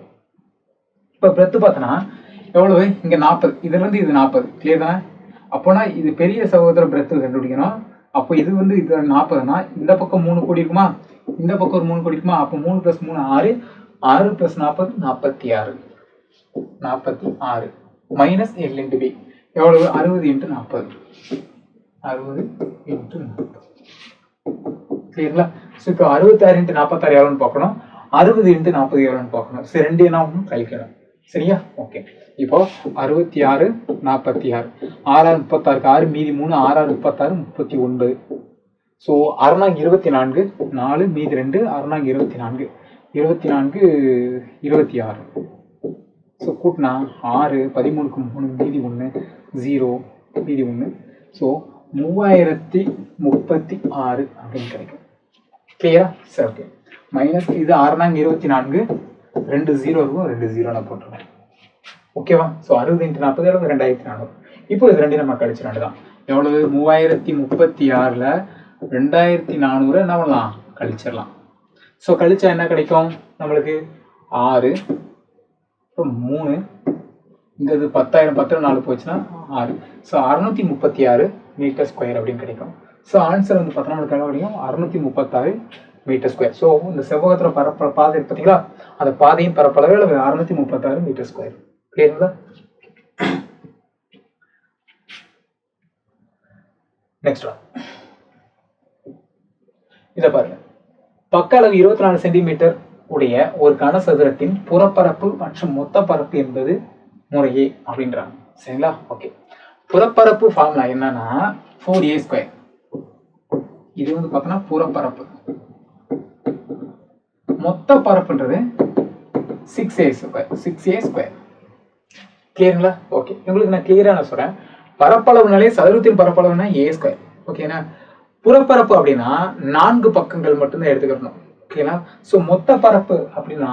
இப்போ பிரெத் பார்த்தோன்னா எவ்வளவு, இங்க 40, இதுல இருந்து இது 40. கிளியர் தானே. அப்போனா இது பெரிய செவ்வகத்தோட பிரெத் கண்டுபிடிக்கணும். அப்போ இது வந்து இது 40னா இந்த பக்கம் 3 கோடி இருக்குமா, இந்த பக்கம் ஒரு 3 கோடி இருக்குமா. அப்போ 3 + 3 6, 6 + 40 46. 46 மைனஸ் எல் இன்டு பி எவ்வளவு, 60 × 40. 60 × 40. கிளியருங்களா. ஸோ இப்போ 66 × 46 எவ்வளோன்னு பார்க்கணும், 60 × 40 எவ்வளோன்னு பார்க்கணும். சரி, ரெண்டு என்ன ஆகணும், கழிக்கணும். சரியா. ஓகே, இப்போ 66 46 6 36, 6 மீதி 3 6 36 39. ஸோ 6 24 4 மீதி 2 6 24 24 26. ஸோ கூட்டினா 6 13க்கு 3 மீதி 1 0 மீதி 1. ஸோ 3036 அப்படின்னு கிடைக்கும். கிளியரா. சரி, ஓகே, மைனஸ் இது 6 24 2 0 இருக்கும், 2 0 நான் போட்டுருவேன். ஓகேவா. ஸோ 60 × 40 எவ்வளவு, 2400. இப்போ இது ரெண்டு நம்ம கழிச்சு தான் எவ்வளவு, 3036ல் 2400 என்ன பண்ணலாம், கழிச்சிடலாம். ஸோ கழிச்சா என்ன கிடைக்கும் நம்மளுக்கு 6 அப்புறம் 3 இங்கிறது 10,000 10 4 போச்சுன்னா 6. ஸோ 636 மீட்டர் ஸ்கொயர் அப்படின்னு கிடைக்கும். ஸோ ஆன்சர் வந்து பார்த்தோன்னா நம்மளுக்கு என்ன கிடைக்கும் 636 மீட்டர் ஸ்கொயர். ஸோ இந்த செவ்வகத்தில் பாதை இருக்கு பார்த்தீங்களா, அந்த பாதையும் பரப்பளவு 636 மீட்டர் ஸ்கொயர். கிளியருங்களா? நெக்ஸ்ட் ஒன் இதை பாருங்க. பக்க அளவு 24 சென்டிமீட்டர் உடைய ஒரு கனசதுரத்தின் புறப்பரப்பு மற்றும் மொத்த பரப்பு என்பது முறையே அப்படின்றாங்க. சரிங்களா? ஓகே. புறப்பரப்பு ஃபார்முலா என்னன்னா 4a². இது வந்து பார்த்தோன்னா புறப்பரப்பு. மொத்த பரப்புன்றது 6a². கிளியருங்களா? ஓகே. உங்களுக்கு நான் கிளியரா நான் சொல்றேன். பரப்பளவுனாலே சதுரத்தின் பரப்பளவுனா a². ஓகேனா? புறப்பரப்பு அப்படின்னா 4 பக்கங்கள் மட்டும்தான் எடுத்துக்கணும். ஓகேங்களா? ஸோ மொத்த பரப்பு அப்படின்னா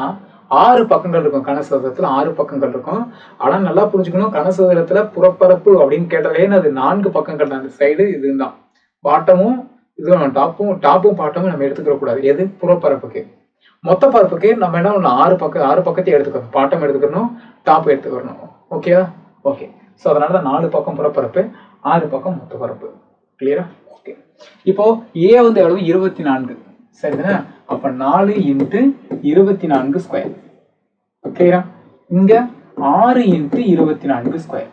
6 பக்கங்கள் இருக்கும். கனசதுரத்துல 6 பக்கங்கள் இருக்கும். ஆனா நல்லா புரிஞ்சுக்கணும், கனசதுரத்துல புறப்பரப்பு அப்படின்னு கேட்டாலே அது 4 பக்கங்கள் தான். அந்த சைடு இதுதான் பாட்டமும் இதுவும் டாப்பும் பாட்டமும் நம்ம எடுத்துக்க கூடாது. எது? புறப்பரப்புக்கு. மொத்த பரப்புக்கு நம்ம என்ன பண்ணணும், 6 பக்கத்தையும் எடுத்துக்கணும். பாட்டம் எடுத்துக்கணும், டாப் எடுத்துக்கணும். ஓகேவா? ஓகே. ஸோ அதனால தான் 4 பக்கம் புறப்பரப்பு, 6 பக்கம் மொத்த பரப்பு. கிளியரா? ஓகே. இப்போ ஏ வந்து எவ்வளவு? 24. சரிதானே? அப்ப 4 × 24². கிளியரா? இங்க 6 × 24².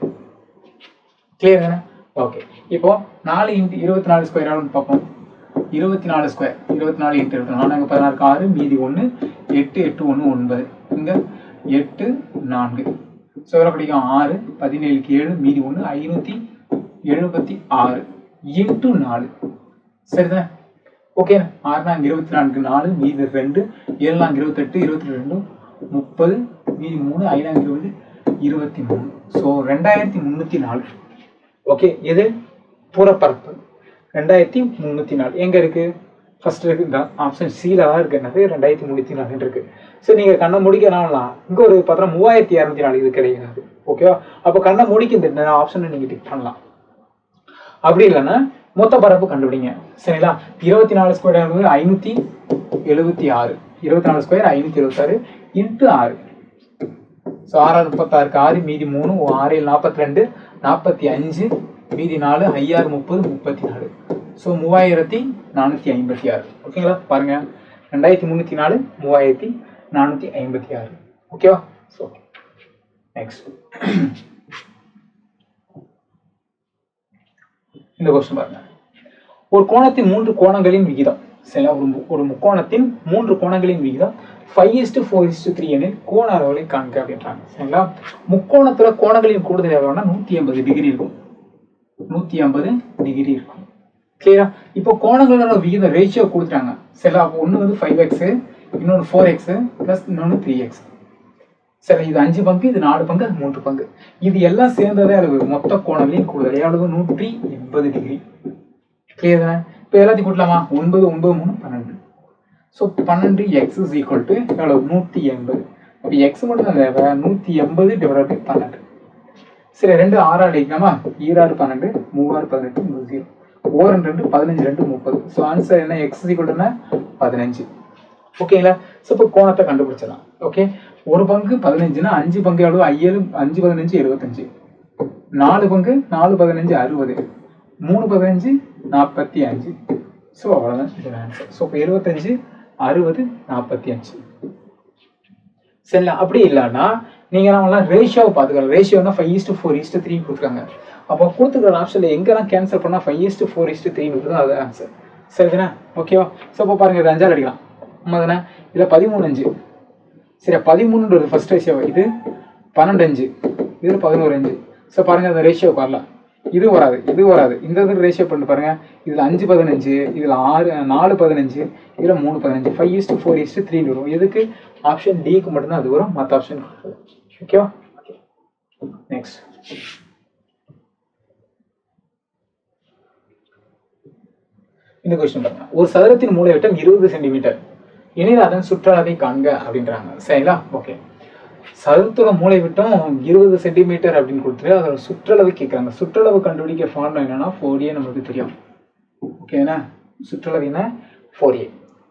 கிளியர் தானே? ஓகே. இப்போ 4 × 24² எவ்வளோன்னு பார்ப்போம். 24². 24 × 24 அங்கே 16 6 மீதி 1 8 8 1 9. இங்க 8 4. ஸோ எவ்வளோ கிடைக்கும்? 6 17 7 மீதி 1 576 × 4. சரிதானே? ஓகே. 6 24 4 மீதி 2 7 28 22 30 மீதி 3 5 20 23. ஸோ 2304. ஓகே. இது புறப்பரப்பு 2304. எங்க இருக்கு? ஃபர்ஸ்ட் இருக்கு இந்த ஆப்ஷன் சில தான் இருக்கு. என்னது? 2304 இருக்கு. சரி, நீங்க கண்ணை முடிக்கலாம். இங்க ஒரு பார்த்தா 3204 இது கிடையாது. ஓகேவா? அப்போ கண்ணை முடிக்க இந்த ஆப்ஷனை நீங்க டிக் பண்ணலாம். அப்படி இல்லைன்னா மொத்த பரப்பு கண்டுபிடிங்க. சரிங்களா? 24² 576. 24² 576 × 6. ஸோ 6 36 6 மீதி 3 6 42 45 மீதி 4 5 30 34. ஸோ 3456. ஓகேங்களா? பாருங்க 2304 3456. ஓகேவா? ஸோ நெக்ஸ்ட் இந்த கொஸ்டின் பாருங்க. ஒரு கோணத்தின் 3 கோணங்களின் விகிதம். சரிங்களா? ஒரு முக்கோணத்தின் 3 கோணங்களின் விகிதம் 5:4:3 எனில் கோண அளவுகளை காண்க அப்படின்றாங்க. சரிங்களா? முக்கோணத்துல கோணங்களின் கூடுதல் எவ்வளவுனா 180 டிகிரி இருக்கும். 180 டிகிரி இருக்கும். கிளியரா? இப்போ கோணங்களோட விகிதம் ரேஷியோ கொடுத்துட்டாங்க. சரிங்களா? அப்போ ஒன்று வந்து 5x, இன்னொன்று 4x + இன்னொன்று 3x. சரி, இது 5 பங்கு, இது 4 பங்கு, அது 3 பங்கு. இது எல்லாம் சேர்ந்ததே அளவு மொத்த கோணங்களின் கூடுதல் எவ்வளவு? 180 டிகிரி. கிளியர் தானே? இப்போ எல்லாத்தையும் கூட்டலாமா? 9 9 3 12. ஸோ 12x எவ்வளவு? 180. அப்போ எக்ஸ் மட்டும் தான் தேவை. 180 / 12. சரி, 2 6 அடிக்கலாமா? 2 6 12 3 6 18 0. 4 2 15 2 30. ஸோ ஆன்சர் என்ன? x என்ன? 15. ஓகேங்களா? ஸோ இப்போ கோணத்தை கண்டுபிடிச்சிடலாம். ஓகே. ஒரு பங்கு 15னா 5 பங்கு எவ்வளவு? 5 15 75. 4 பங்கு 4 15 60. 3 15 45. ஸோ அவ்வளோதான் இது ஆன்சர். ஸோ இப்போ 75 60 45. சரிங்களா? அப்படி இல்லைன்னா நீங்கள் நம்மளாம் ரேஷியோவை பார்த்துக்கலாம். ரேஷியோனா 5:4:3 கொடுத்துருக்காங்க. அப்போ கொடுத்துருக்கிற ஆப்ஷனில் எங்கெல்லாம் கேன்சல் பண்ணால் 5:4:3 அது ஆன்சர். சரிதானே? ஓகேவா? ஸோ இப்போ பாருங்கள், இது 5 அடிக்கலாம். ஆமாம் தானே? இதில் 13 5. சரி, 13ன்றது ஃபர்ஸ்ட் ரேஷியோ. இது 12 5. இதில் 11 5. ஸோ பாருங்கள், அந்த ரேஷியோ வரலாம். இது வராது, இது வராது. இந்த ரேஷியோ பண்ணி பாருங்க. இதில் 5 15, இதில் 4 15, இதில் 3 15. 5:4:3 வரும். எதுக்கு? ஆப்ஷன் டிக்கு மட்டும்தான் அது வரும், மற்ற ஆப்ஷன். ஓகேவா? நெக்ஸ்ட் இந்த கொஸ்டின் பாருங்க. ஒரு சதுரத்தின் மூலைவிட்டம் 20 சென்டிமீட்டர் எனில் அதன் சுற்றளவை காண்க அப்படின்றாங்க. சரிங்களா? ஓகே. சதுரத்தோட மூலைவிட்டம் 20 சென்டிமீட்டர் அப்படின்னு கொடுத்துட்டு அதோட சுற்றளவு கேட்குறாங்க. சுற்றளவு கண்டுபிடிக்க ஃபார்முலா என்னன்னா 4a நமக்கு தெரியும். ஓகேண்ணா? சுற்றளவு என்ன? 4a.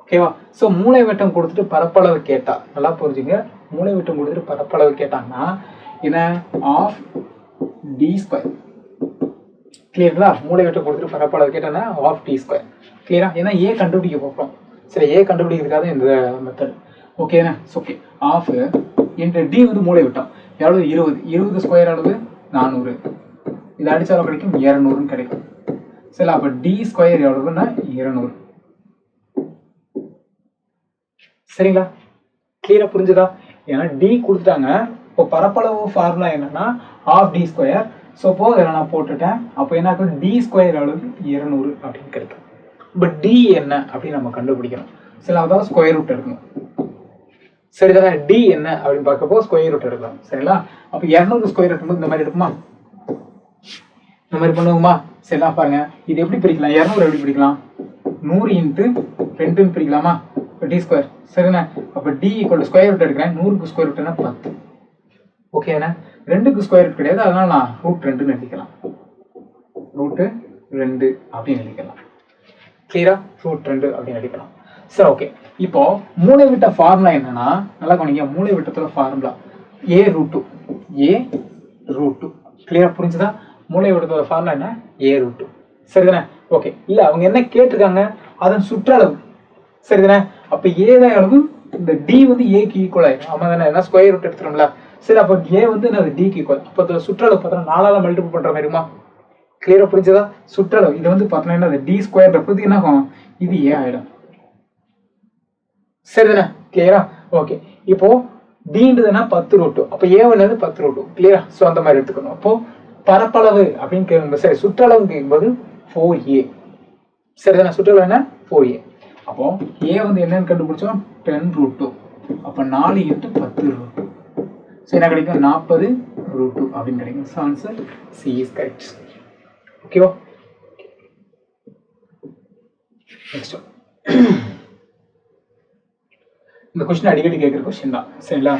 ஓகேவா? ஸோ மூளை விட்டம் கொடுத்துட்டு பரப்பளவு கேட்டா நல்லா புரிஞ்சுங்க. மூளை விட்டம் கொடுத்துட்டு பரப்பளவு கேட்டாங்கன்னா என்ன ஆஃப் டி ஸ்கொயர். கிளியர்களா? மூளை விட்டம் கொடுத்துட்டு பரப்பளவு கேட்டாங்கன்னா ஆஃப் டி ஸ்கொயர். கிளியரா? ஏன்னா ஏ கண்டுபிடிக்க போகிறோம். சரி, ஏ கண்டுபிடிக்கிறதுக்காக இந்த மெத்தட். ஓகேண்ணா? ஓகே. ஆஃப் இன்ட்டு டி வந்து மூளை விட்டம் எவ்வளவு 20. 20 ஸ்கொயர் அளவு 400. இது அடிச்சாலும் கிடைக்கும் 200 கிடைக்கும். சரி, அப்போ டி ஸ்கொயர் எவ்வளவுன்னா 200. சரிங்களா? கிளியரா புரிஞ்சுதா? ஏன்னா டி கொடுத்துட்டாங்க. இப்போ பரப்பளவு ஃபார்முலா என்னன்னா ஆஃப் டி ஸ்கொயர். ஸோ இப்போ இதில் நான் போட்டுட்டேன். அப்போ என்ன ஆகும்? டி ஸ்கொயர் அளவுக்கு 200 அப்படின்னு கிடைக்கும். இப்போ டி என்ன அப்படின்னு நம்ம கண்டுபிடிக்கணும். சரி, அதாவது ஸ்கொயர் ரூட் எடுக்கணும். சரிதானே? டி என்ன அப்படின்னு பார்க்கப்போ ஸ்கொயர் ரூட் எடுக்கலாம். சரிங்களா? அப்போ 200 ஸ்கொயர் ரூட் இந்த மாதிரி எடுக்குமா? இந்த மாதிரி பண்ணுவோமா? சரிங்களா? பாருங்க, இது எப்படி பிரிக்கலாம்? 200 எப்படி பிரிக்கலாம்? 100 இன்ட்டு 2ன்னு பிரிக்கலாமா? D square. சரிண்ணா? அப்போ டி ஈக்குவல் ஸ்கொயர் ரூட் எடுக்கிறேன். 100க்கு ஸ்கொயர் ரூட்னா 10. ஓகேண்ணா? 2க்கு ஸ்கொயர் ரூட் கிடையாது, அதனால நான் √2ன்னு எழுதிக்கலாம். √2 அப்படின்னு எழுதிக்கலாம். கிளியரா? √2 அப்படின்னு எழுதிக்கலாம். சரி, ஓகே. இப்போ மூளை விட்ட ஃபார்முலா என்னன்னா நல்லா கவனிங்க. மூளை விட்டத்தோட ஃபார்முலா a√2. a√2. கிளியரா புரிஞ்சுதா? மூளை விட்டத்தோட ஃபார்முலா என்ன? a√2. சரிதானே? ஓகே. இல்ல அவங்க என்ன கேட்டிருக்காங்க? அதன் சுற்றளவு. சரிதானே? அப்ப a தான் அளவு, இந்த d வந்து a க்கு ஈக்குவல் ஆயிடும். ஆமா தானே? ஏன்னா ஸ்கொயர் ரூட் எடுத்துறோம்ல. சரி, அப்போ a வந்து என்னது? d க்கு ஈக்குவல். அப்போ அதோட சுற்றளவு பார்த்தா 4ஆல மல்டிபிள் பண்ற மாதிரிமா? கிளியரா புரிஞ்சதா? சுற்றளவு இது வந்து பார்த்தோன்னா என்னது? d ஸ்கொயர் பிரதி என்ன ஆகும்? இது a ஆயிடும். சரிதானே? கிளியரா? ஓகே. இப்போ dன்றதுனா 10√2. அப்போ a என்னது? 10√2. கிளியரா? ஸோ அந்த மாதிரி எடுத்துக்கணும். அப்போ பரப்பளவு அப்படின்னு கேட்கும்போது, சரி, சுற்றளவு கேட்கும்போது 4a. சரிதானே? சுற்றளவு என்ன? 4a. அப்போ a வந்து என்னன்னு கண்டுபிடிச்சோம்? 10√2. அப்போ 4 இன்ட்டு 10√2. ஸோ என்ன கிடைக்கும்? 40√2 அப்படின்னு கிடைக்கும். So answer C is correct. ஓகேவா? நெக்ஸ்ட் இந்த கொஸ்டின் அடிக்கடி கேட்குற கொஸ்டின் தான். சரிங்களா?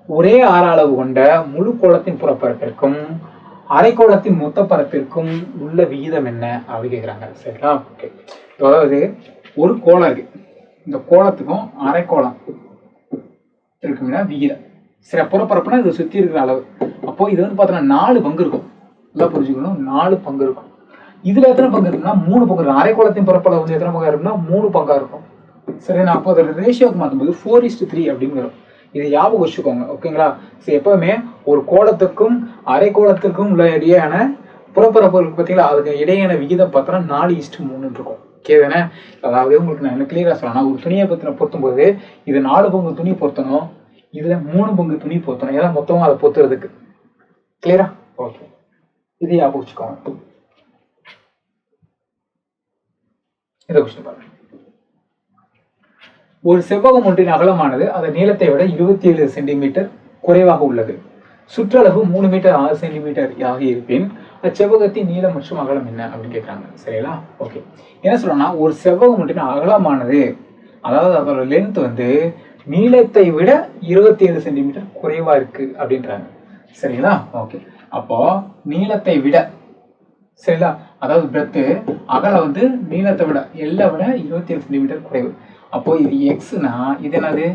ஒரே ஆர அளவு கொண்ட முழு கோளத்தின் புறப்பரப்பிற்கும் அரைக்கோளத்தின் மொத்த பரப்பிற்கும் உள்ள விகிதம் என்ன அப்படி கேட்குறாங்க. சரிங்களா? ஓகே. அதாவது ஒரு கோளம் இருக்கு. இந்த கோளத்துக்கும் அரைக்கோளம் இருக்குன்னா விகிதம். சரி, புறப்பரப்புனா இது சுற்றி இருக்கிற அளவு. அப்போ இது வந்து பார்த்தோன்னா 4 பங்கு இருக்கும். நல்லா புரிஞ்சுக்கணும். 4 பங்கு இருக்கும். இதுல எத்தனை பங்கு இருக்குன்னா 3 பங்கு இருக்கும். அரைக்கோளத்தின் பரப்பளவு வந்து எத்தனை பங்கா இருக்குன்னா 3 பங்கா இருக்கும். சரி, நான் அப்போ அதோட ரேஷியோக்கு மாற்றும்போது 4:3 அப்படின்னு வரும். இது ஞாபகம் வச்சுக்கோங்க. ஓகேங்களா? சரி, எப்பவுமே ஒரு கோளத்துக்கும் அரைக்கோளத்துக்கும் உள்ள இடையான புறப்பரப்பு இருக்கு பார்த்தீங்களா, அதுக்கு இடையான விகிதம் பார்த்தோன்னா 4:3 இருக்கும். ஓகே தானே? அதாவது உங்களுக்கு நான் என்ன கிளியரா சொல்லணும், ஒரு துணியை பத்தின பொருத்தும் போது இது 4 பங்கு துணி பொருத்தணும், இதுல 3 பங்கு துணி பொருத்தணும். ஏன்னா மொத்தமா அதை பொறுத்துறதுக்கு. கிளியரா? ஓகே. இது ஞாபகம் வச்சுக்கோங்க. இதை கொஸ்டின் பாருங்க. ஒரு செவ்வகம் ஒன்றின் அகலமானது அதன் நீளத்தை விட 27 சென்டிமீட்டர் குறைவாக உள்ளது. சுற்றளவு 3 மீட்டர் 6 சென்டிமீட்டர் ஆக இருப்பின் அச்செவ்வகத்தின் நீளம் மற்றும் அகலம் என்ன அப்படின்னு கேட்குறாங்க. சரிங்களா? ஓகே. என்ன சொல்லணும்னா ஒரு செவ்வகம் ஒன்றின் அகலமானது, அதாவது அதோட லென்த் வந்து நீளத்தை விட 27 சென்டிமீட்டர் குறைவா இருக்கு அப்படின்றாங்க. சரிங்களா? ஓகே. அப்போ நீளத்தை விட, சரிங்களா, அதாவது பிரெத்து அகலம் வந்து நீளத்தை விட எல்லை விட 27 சென்டிமீட்டர் குறைவு. அப்போ இது எக்ஸ்னா இது என்னது?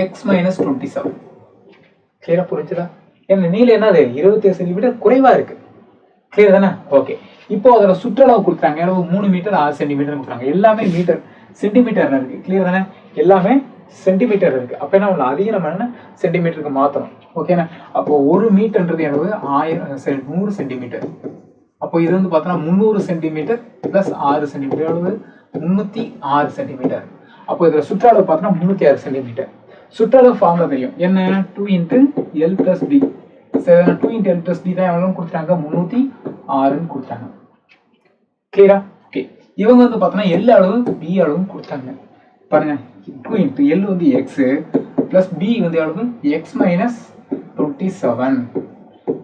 X minus 27. கிளியரா புரிஞ்சுதா? ஏன்னா நீளம் என்னது? 27 சென்டிமீட்டர் குறைவா இருக்கு. கிளியர் தானே? ஓகே. இப்போ அதோட சுற்றளவு கொடுத்தாங்க. எவ்வளவு? 3 மீட்டர் 6 சென்டிமீட்டர் கொடுத்தாங்க. எல்லாமே மீட்டர் சென்டிமீட்டர்ல இருக்கு. கிளியர் தானே? எல்லாமே சென்டிமீட்டர் இருக்கு. அப்ப என்ன பண்ணலாம்? அதிகம் நம்ம என்ன சென்டிமீட்டருக்கு மாத்தணும். ஓகேண்ணா? அப்போ 1 மீட்டர்ன்றது என்னது? 100 சென்டிமீட்டர். அப்போ இது வந்து பார்த்தோன்னா 300 சென்டிமீட்டர் பிளஸ் 6 சென்டிமீட்டர் எவ்வளவு? 306 சென்டிமீட்டர். அப்போ இதுல சுற்றளவு பார்த்தோன்னா 306 சென்டிமீட்டர். சுற்றளவு ஃபார்முலா தெரியும். என்ன? 2 into l plus d. 2 into l plus d தான் எவ்வளோன்னு கொடுத்துட்டாங்க? 306ன்னு கொடுத்தாங்க. கிளியரா? ஓகே. இவங்க வந்து பார்த்தோன்னா எல் அளவு பி அளவும் கொடுத்தாங்க. பாருங்க, 2 இன்ட்டு எல் வந்து எக்ஸ் பிளஸ் பி வந்து எவ்வளவு? X minus 27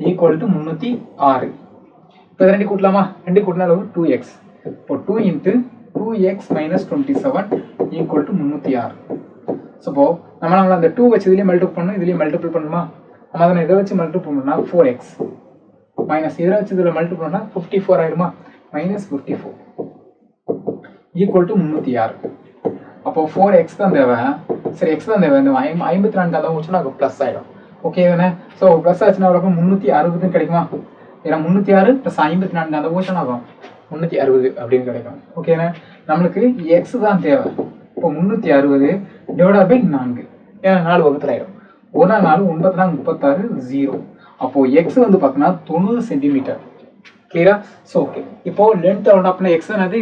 equal to 306. இப்போ 2 கூட்டலாமா? 2 கூட்டினா அளவு 2x. இப்போ 2 into 2x minus 27 equal to 306. So நம்மளால அந்த 2 வச்சு இதுலேயே மல்டிபிள் பண்ணணும், இதுலேயே மல்டிபிள் பண்ணுமா? நம்ம அதை இதை வச்சு மல்டிபிள் பண்ணோம்னா 4x மைனஸ் இதில் வச்சு இதில் மல்டிபிள் பண்ணால் 54 ஆயிடுமா? Minus 54 equal to 306. அப்போ 4x தான் தேவை. சரி x தான் தேவை. இந்த 54 அதை முடிச்சுன்னா ப்ளஸ் ஆகிடும். ஓகே தானே? ஸோ ப்ளஸ் ஆச்சுன்னா எவ்வளோ 360 கிடைக்குமா? ஏன்னா 306 + 54 அதை போச்சுன்னா ஆகும் 360 அப்படின்னு கிடைக்கும். ஓகேண்ணே? நம்மளுக்கு x தான் தேவை. இப்போ 360 ÷ 4 ஏன்னா 4 வகுத்துல ஆயிடும். 1 4 9 36 0. அப்போ x வந்து பார்த்தோன்னா 90 சென்டிமீட்டர். கிளியரா? So okay. இப்போ லென்த் எவ்வளோ அப்படின்னா x என்னது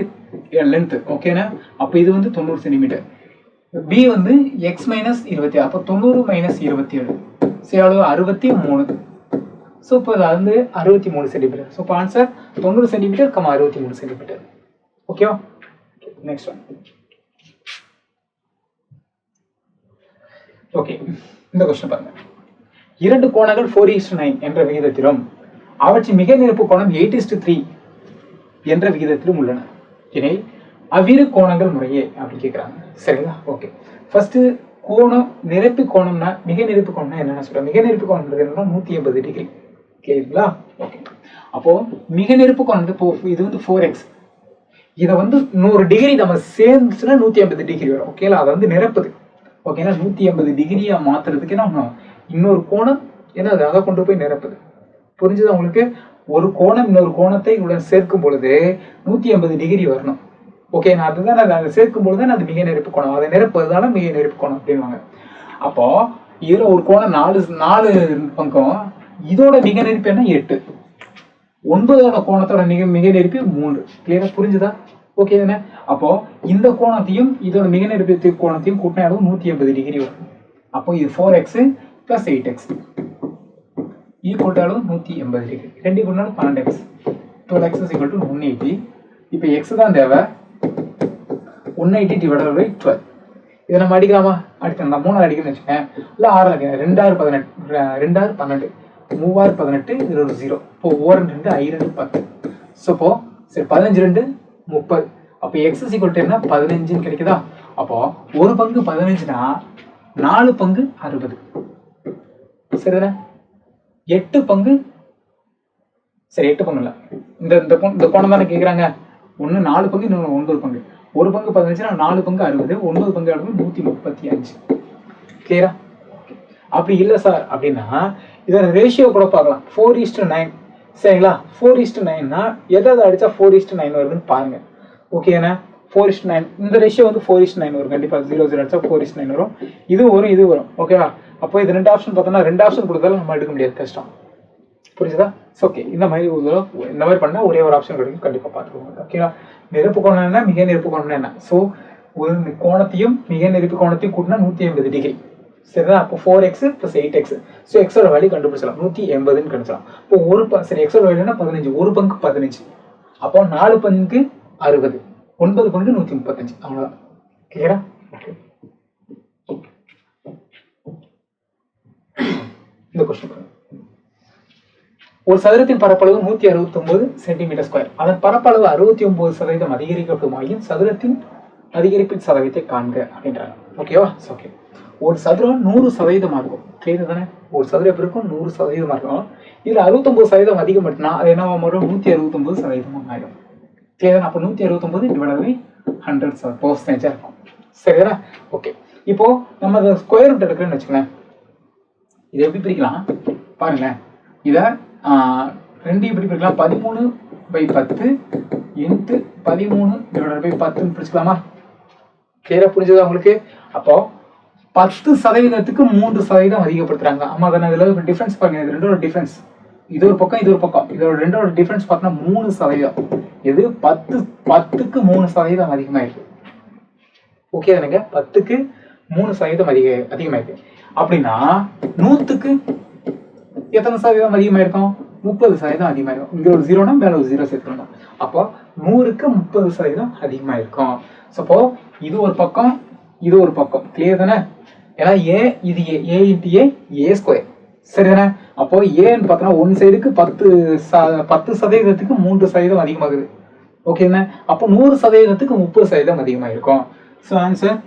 லென்த். ஓகேண்ணா? அப்போ இது வந்து 90 சென்டிமீட்டர். b வந்து x - 27. அப்போ 90 - 27 சரி எவ்வளோ 63. ஸோ இப்போ அது வந்து 63 சென்டிமீட்டர். ஸோ இப்போ ஆன்சர் 90 சென்டிமீட்டர், 63 சென்டிமீட்டர். ஓகேவா? Next one. ஓகே, இந்த கொஸ்டின் பாருங்க. 2 கோணங்கள் 4:9 என்ற விகிதத்திலும் அவற்றின் மிக நிரப்பு கோணம் 8:3 என்ற விகிதத்திலும் உள்ளன. இனி அவ்விரு கோணங்கள் முறையே அப்படின்னு கேட்குறாங்க. சரிங்களா? ஓகே. ஃபர்ஸ்ட் கோணம் நிரப்பி கோணம்னா மிக நிரப்பு கோணம்னா என்னென்ன சொல்றேன். மிக நிரப்பு கோணம்ன்றது என்னன்னா 180 டிகிரி. கேக்குங்களா? ஓகே. அப்போ மிக நிரப்பு கோணம் இப்போ இது வந்து 4x. இதை வந்து 100 டிகிரி நம்ம சேர்ந்துச்சுன்னா 180 டிகிரி வரும். ஓகேங்களா? அதை வந்து நிரப்புது. ஓகேங்களா? 180 டிகிரியா மாத்துறதுக்கு என்ன இன்னொரு கோணம் ஏன்னா அதை கொண்டு போய் நிரப்புது. புரிஞ்சுது உங்களுக்கு? ஒரு கோணம் இன்னொரு கோணத்தை உடன் சேர்க்கும் பொழுது 180 டிகிரி வரணும். ஓகே, நான் அதுதான் அதை சேர்க்கும் பொழுது அது மிக நெருப்பு கோணம். அதை நிரப்புறதுனால மிக நெருப்பு கோணம் அப்படின்வாங்க. அப்போ இதுல ஒரு கோணம் 4 பங்கம், இதோட மிக நெருப்பு என்ன 8. 9ஓட கோணத்தோட மிக நெருப்பு 3. கிளியரா? புரிஞ்சுதா? ஓகே தானே? அப்போ இந்த கோணத்தையும் இதோட மிக நெருப்பு கோணத்தையும் கூட்டினா 180 டிகிரி வரும். அப்போ இது 4x + 8x equal 180 degree. 2 கூட்டினாலும் 12x. 12x = 180. இப்போ x தான் தேவை. 180 ÷ 12. இதை நம்ம அடிக்கலாமா? அடிக்கலாம். 3 அடிக்கணும்னு வச்சுக்கேன். இல்லை 6 அடிக்கலாம். 2 6 18. 2 6 12. 3 6 18. இதில் ஒரு 0. இப்போ 4 2 I 2 10. ஸோ இப்போ சரி 15 2 30. அப்போ x என்ன 15 கிடைக்குதா? அப்போ ஒரு பங்கு 15னா 4 பங்கு 60. சரிதானே? 8 பங்கு சரி 8 பங்கு இல்லை. இந்த கோணம் தானே கேட்குறாங்க. ஒன்று 4 பங்கு, இன்னொன்று 9 பங்கு. ஒரு பங்கு 15னா 4 பங்கு 60. 9 பங்கு 135. கிளியரா? அப்படி இல்லை சார் அப்படின்னா இதோட ரேஷியோ கூட பார்க்கலாம். 4:9. சரிங்களா? 4:9னா எதாவது அடிச்சா 4:9 வருதுன்னு பாருங்க. ஓகேண்ணா? 4:9 இந்த ரேஷியோ வந்து 4:9 வரும். கண்டிப்பாக 0 0 அடிச்சா 4:9 வரும். இது வரும், இது வரும். ஓகேவா? அப்போ இது 2 ஆப்ஷன் பார்த்தோம்னா 2 ஆப்ஷன் கொடுத்தாலும் நம்ம எடுக்க முடியாது, கஷ்டம். புரிஞ்சுதா? ஓகே. இந்த மாதிரி பண்ணா ஒரே ஒரு ஆப்ஷன் கிடைக்கும். கண்டிப்பாக பார்த்துக்கோங்க. ஓகேவா? நிரப்பு கோணம் என்ன, மிக நிரப்பு கோணம் என்ன? ஸோ ஒரு கோணத்தையும் மிக நிரப்பு கோணத்தையும் கூட்டினா 180 டிகிரி. சரிதான்? அப்போ 4x + 8x. ஸோ எக்ஸோட வேல்யூ கண்டுபிடிச்சலாம். 180ன்னு கண்டுபிடிச்சலாம். இப்போ சரி எக்ஸோட வேல்யூனா 15. ஒரு பங்கு 15. அப்போ 4 பங்கு 60. 9 பங்கு 135. அவ்வளோதான். கிளியரா? ஓகே. இந்த கொஸ்டின் ஒரு சதுரத்தின் பரப்பளவு 169 சென்டிமீட்டர்². அதன் பரப்பளவு 69% அதிகரிக்கப்படுமாயின் சதுரத்தின் அதிகரிப்பின் சதவீதத்தை காண்க அப்படின்றாங்க. ஓகேவா? ஓகே. ஒரு சதுரம் 100% இருக்கும். கிளியர் தானே? ஒரு சதுரம் எப்படி இருக்கும்? 100% இருக்கும். இதுல 69% அதிகமாட்டுனா அது என்ன வரும்? 169% ஆயிடும். கிளியர்? அப்போ 169 ÷ 100% இருக்கும். சரிதானே? ஓகே. இப்போ நம்ம அதை ஸ்கொயர் ரூட் எடுக்கிறேன்னு வச்சுக்கோங்களேன். இதை எப்படி பிரிக்கலாம் பாருங்க. இதை 2 எப்படி பிரிக்கலாம்? 13/10 × 13 ÷ 10 பிரிச்சுக்கலாமா? கிளியரா? புரிஞ்சதா உங்களுக்கு? அப்போ 10%க்கு 3% அதிகப்படுத்துறாங்க. ஆமா தானே? இதுல ஒரு டிஃபரன்ஸ் பாருங்க. இது ரெண்டோட டிஃபரன்ஸ். இது ஒரு பக்கம், இது ஒரு பக்கம். இதோட ரெண்டோட டிஃபரன்ஸ் பார்த்தா 3%. இது 10க்கு 3% அதிகமாயிருக்கு. ஓகே தானேங்க? 10க்கு 3% அதிகமாயிருக்கு. அப்படின்னா 100க்கு எத்தனை சதவீதம் அதிகமாயிருக்கும்? 30% அதிகமாயிருக்கும். இங்க ஒரு 0னா மேல ஒரு 0 சேர்த்துக்கணும். அப்போ 100க்கு 30% அதிகமாயிருக்கும். அப்போ இது ஒரு பக்கம், இது ஒரு பக்கம். கிளியர் தானே? ஏன்னா இது a × a². சரிதானே? அப்போ ஏன்னு பார்த்தோன்னா ஒன் சைடுக்கு 10%க்கு 3% அதிகமாகுது. ஓகேண்ணா? அப்போ 100%க்கு 30% அதிகமாயிருக்கும். So answer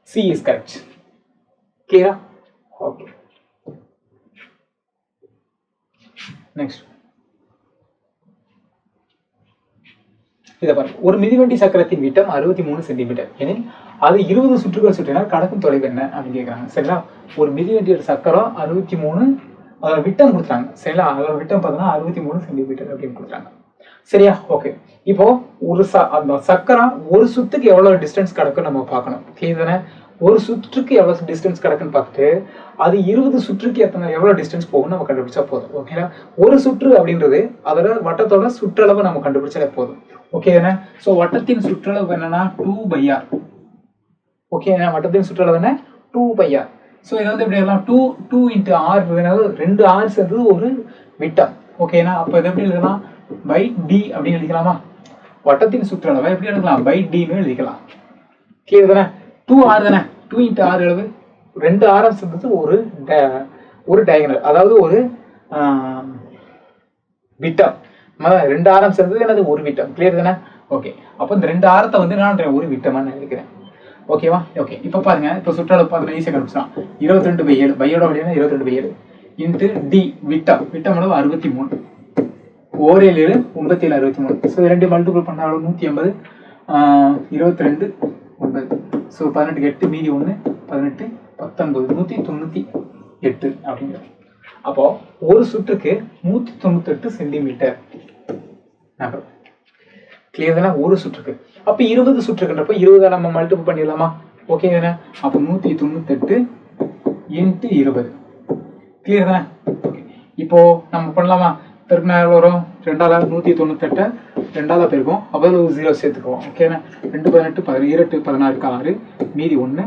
C is correct. Clear? Okay. Next. இதை பாருங்க, ஒரு மிதிவண்டி சக்கரத்தின் விட்டம் 63 சென்டிமீட்டர் எனில் அது 20 சுற்றுகள் சுற்றினால் கடக்கும் தொலைவு என்ன அப்படின்னு கேட்குறாங்க. சரிங்களா, ஒரு மிதிவண்டியோட சக்கரம் 63, அதோட விட்டம் கொடுத்துறாங்க. சரிங்களா, அதோட விட்டம் பார்த்தோன்னா 63 சென்டிமீட்டர் அப்படின்னு கொடுத்துறாங்க. சரியா, ஓகே. இப்போ அந்த சக்கரம் ஒரு சுத்துக்கு எவ்வளவு டிஸ்டன்ஸ் கிடக்கும் நம்ம பார்க்கணும். கிளியர் தானே? ஒரு சுற்றுக்கு எவ்வளவு டிஸ்டன்ஸ் கிடக்குன்னு பார்த்துட்டு அது 20 சுற்றுக்கு எவ்வளவு டிஸ்டன்ஸ் போகும்னு நம்ம கண்டுபிடிச்சா போதும். ஓகேங்களா, ஒரு சுற்று அப்படின்றது அதோட வட்டத்தோட சுற்றளவு நம்ம கண்டுபிடிச்சாலே போதும். ஓகே தானே? ஸோ வட்டத்தின் சுற்றளவு என்னன்னா 2/r. ஓகே, வட்டத்தின் சுற்றளவு என்ன? 2/r. ஸோ இதை வந்து எப்படி எழுதலாம்? 2 × r, 2 r சேர்ந்தது ஒரு விட்டம். ஓகேனா, அப்போ இதை எப்படி எழுதலாம்? பை டி அப்படின்னு எழுதிக்கலாமா? வட்டத்தின் சுற்றளவை எப்படி எழுதலாம்? பை டின்னு எழுதிக்கலாம். கிளியர் தானே? 2r தானே? 2 × r எழுது. 2 ஆரம் சேர்ந்தது ஒரு டயகனல், அதாவது ஒரு விட்டம். 2 ஆரம் சேர்ந்தது என்னது? ஒரு விட்டம். கிளியர் தானே? ஓகே, அப்போ இந்த 2 ஆரத்தை வந்து நான் ஒரு விட்டமா நினைக்கிறேன். ஓகேவா? ஓகே, இப்போ பாருங்க, இப்போ சுற்றளவு பார்த்து ஈஸியாக கண்டுபிடிச்சலாம். 22/7, பையோட வழியான 22/7 இன்ட்டு டி, விட்டம் அளவு 63, 7 7 9 63. ஸோ 2 மல்டிபிள் பண்ண அளவு 180, 22 9. ஸோ 18 8 மீதி 1 18 19 198 அப்படிங்கிற. அப்போ ஒரு சுற்றுக்கு 198 சென்டிமீட்டர் நகரும். கிளியர் தானே? ஒரு சுற்றுக்கு. அப்போ 20 சுற்றுக்குன்றப்ப 20 நம்ம மல்டிபிள் பண்ணிடலாமா? ஓகே தானே? அப்போ 198 இன்ட்டு 20. கிளியர் தானே? ஓகே, இப்போ நம்ம பண்ணலாமா? பெருக்கினா எவ்வளோ வரும்? 2ஆல் 198 2ஆல் பெருக்கும், அவ்வளோ 0 சேர்த்துக்குவோம். ஓகேண்ணா, 2 18 17 16 6 மீதி 1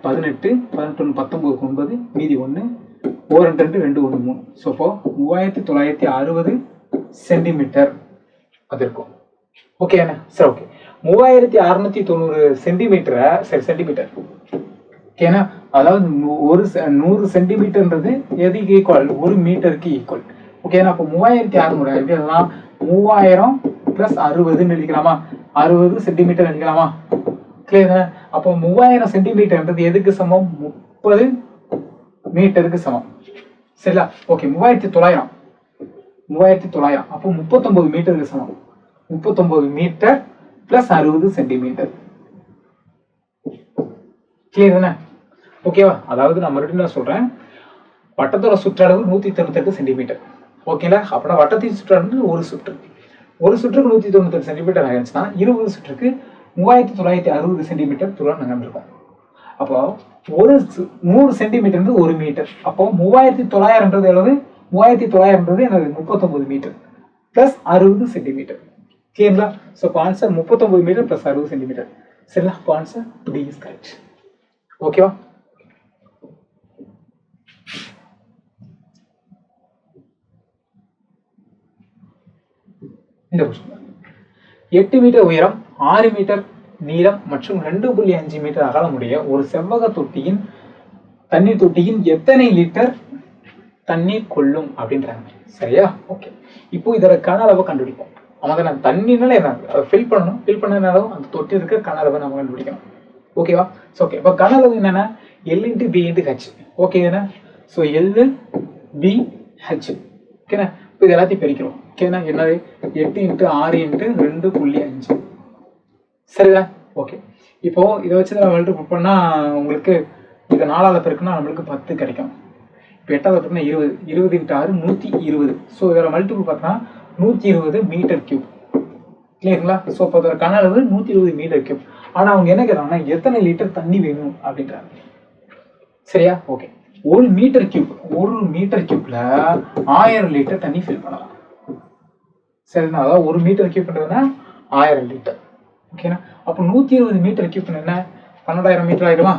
18 11 19 9 மீதி 1 1 2 2 1 3. ஸோ இப்போ 3960 சென்டிமீட்டர் அது இருக்கும். ஓகேண்ணா, சரி. ஓகே, 3690 சென்டிமீட்டரை, சரி சென்டிமீட்டர். ஓகேண்ணா, அதாவது 100 சென்டிமீட்டர்ன்றது எதுக்கு ஈக்குவல்? 1 மீட்டருக்கு ஈக்குவல். ஓகேண்ணா, அப்போ 3600 எப்படி எழுதலாம்? 3000 + 60ன்னு எழுதிக்கலாமா? 60 சென்டிமீட்டர் எழுதிக்கலாமா? கிளியர் தானே? அப்போ 3000 சென்டிமீட்டர்ன்றது எதுக்கு சமம்? 30 மீட்டருக்கு சமம். சரிங்களா? ஓகே, 3900 அப்போ 39 மீட்டருக்கு சமம். 39 மீட்டர் + 60 சென்டிமீட்டர். கிளியர் தானே? ஓகேவா? அதாவது நான் மறுபடியும் சொல்றேன், வட்டத்தோட சுற்றளவு 198 சென்டிமீட்டர். ஓகேங்களா? அப்படின்னா வட்டத்தின் சுற்றளவு ஒரு சுற்று. ஒரு சுற்றுக்கு 198 சென்டிமீட்டர் ஆயிடுச்சுன்னா 20 சுற்றுக்கு 3960 சென்டிமீட்டர் தூரம் நகர்ந்துருக்கும். அப்போ ஒரு 100 சென்டிமீட்டர் 1 மீட்டர். அப்போ 3900 எவ்வளவு? 3900 என்னது? 39 மீட்டர் + 60 சென்டிமீட்டர். கிளியர்களா? So answer 39 metre + 60 centimetre. சரிங்களா? Answer D is correct. ஓகேவா? இந்த கொஸ்டின் 8 மீட்டர் உயரம், 6 மீட்டர் நீளம் மற்றும் 2.5 மீட்டர் அகலமுடைய ஒரு செவ்வக தொட்டியின் தண்ணீர் தொட்டியின் எத்தனை லிட்டர் தண்ணீர் கொள்ளும் அப்படின்றாங்க. சரியா? ஓகே, இப்போ இதோட கன அளவை கண்டுபிடிப்போம். அவங்க நான் தண்ணினால என்ன அதை ஃபில் பண்ணணும். ஃபில் பண்ணனாலும் அந்த தொட்டி இருக்க கன அளவை நம்ம கண்டுபிடிக்கணும். ஓகேவா? ஸோ ஓகே, இப்போ கன அளவு என்னன்னா L × B × H. ஓகேண்ணா? So L B H. ஓகேண்ணா? இப்போ இது எல்லாத்தையும் பிரிக்கிறோம். ஓகேண்ணா? என்னது? 8 × 6 × 2.5. சரிதா? ஓகே, இப்போ இதை வச்சு நம்ம மல்டிபிள் பண்ணா உங்களுக்கு இதை 4ஆல் பெருக்குன்னா நம்மளுக்கு 10 கிடைக்கும். இப்போ 8ஆல் பெருக்குன்னா 20, 20 × 6 120. ஸோ இதோட மல்டிபிள் பார்த்தோன்னா 120 மீட்டர் கியூப். கிளியருங்களா? ஸோ இப்போ அதோட கன அளவு 120 மீட்டர் கியூப். ஆனால் அவங்க என்ன கேட்குறாங்கன்னா எத்தனை லிட்டர் தண்ணி வேணும் அப்படின்றாங்க. சரியா? ஓகே, 1 மீட்டர் கியூப்ல 1000 லிட்டர் தண்ணி ஃபில் பண்ணலாம். சரிண்ணா? அதாவது 1 மீட்டர் கியூப்ன்றதுன்னா 1000 லிட்டர். ஓகேண்ணா? அப்போ 120 மீட்டர் கியூப்னு என்ன? 12000 மீட்டர் ஆயிடுமா?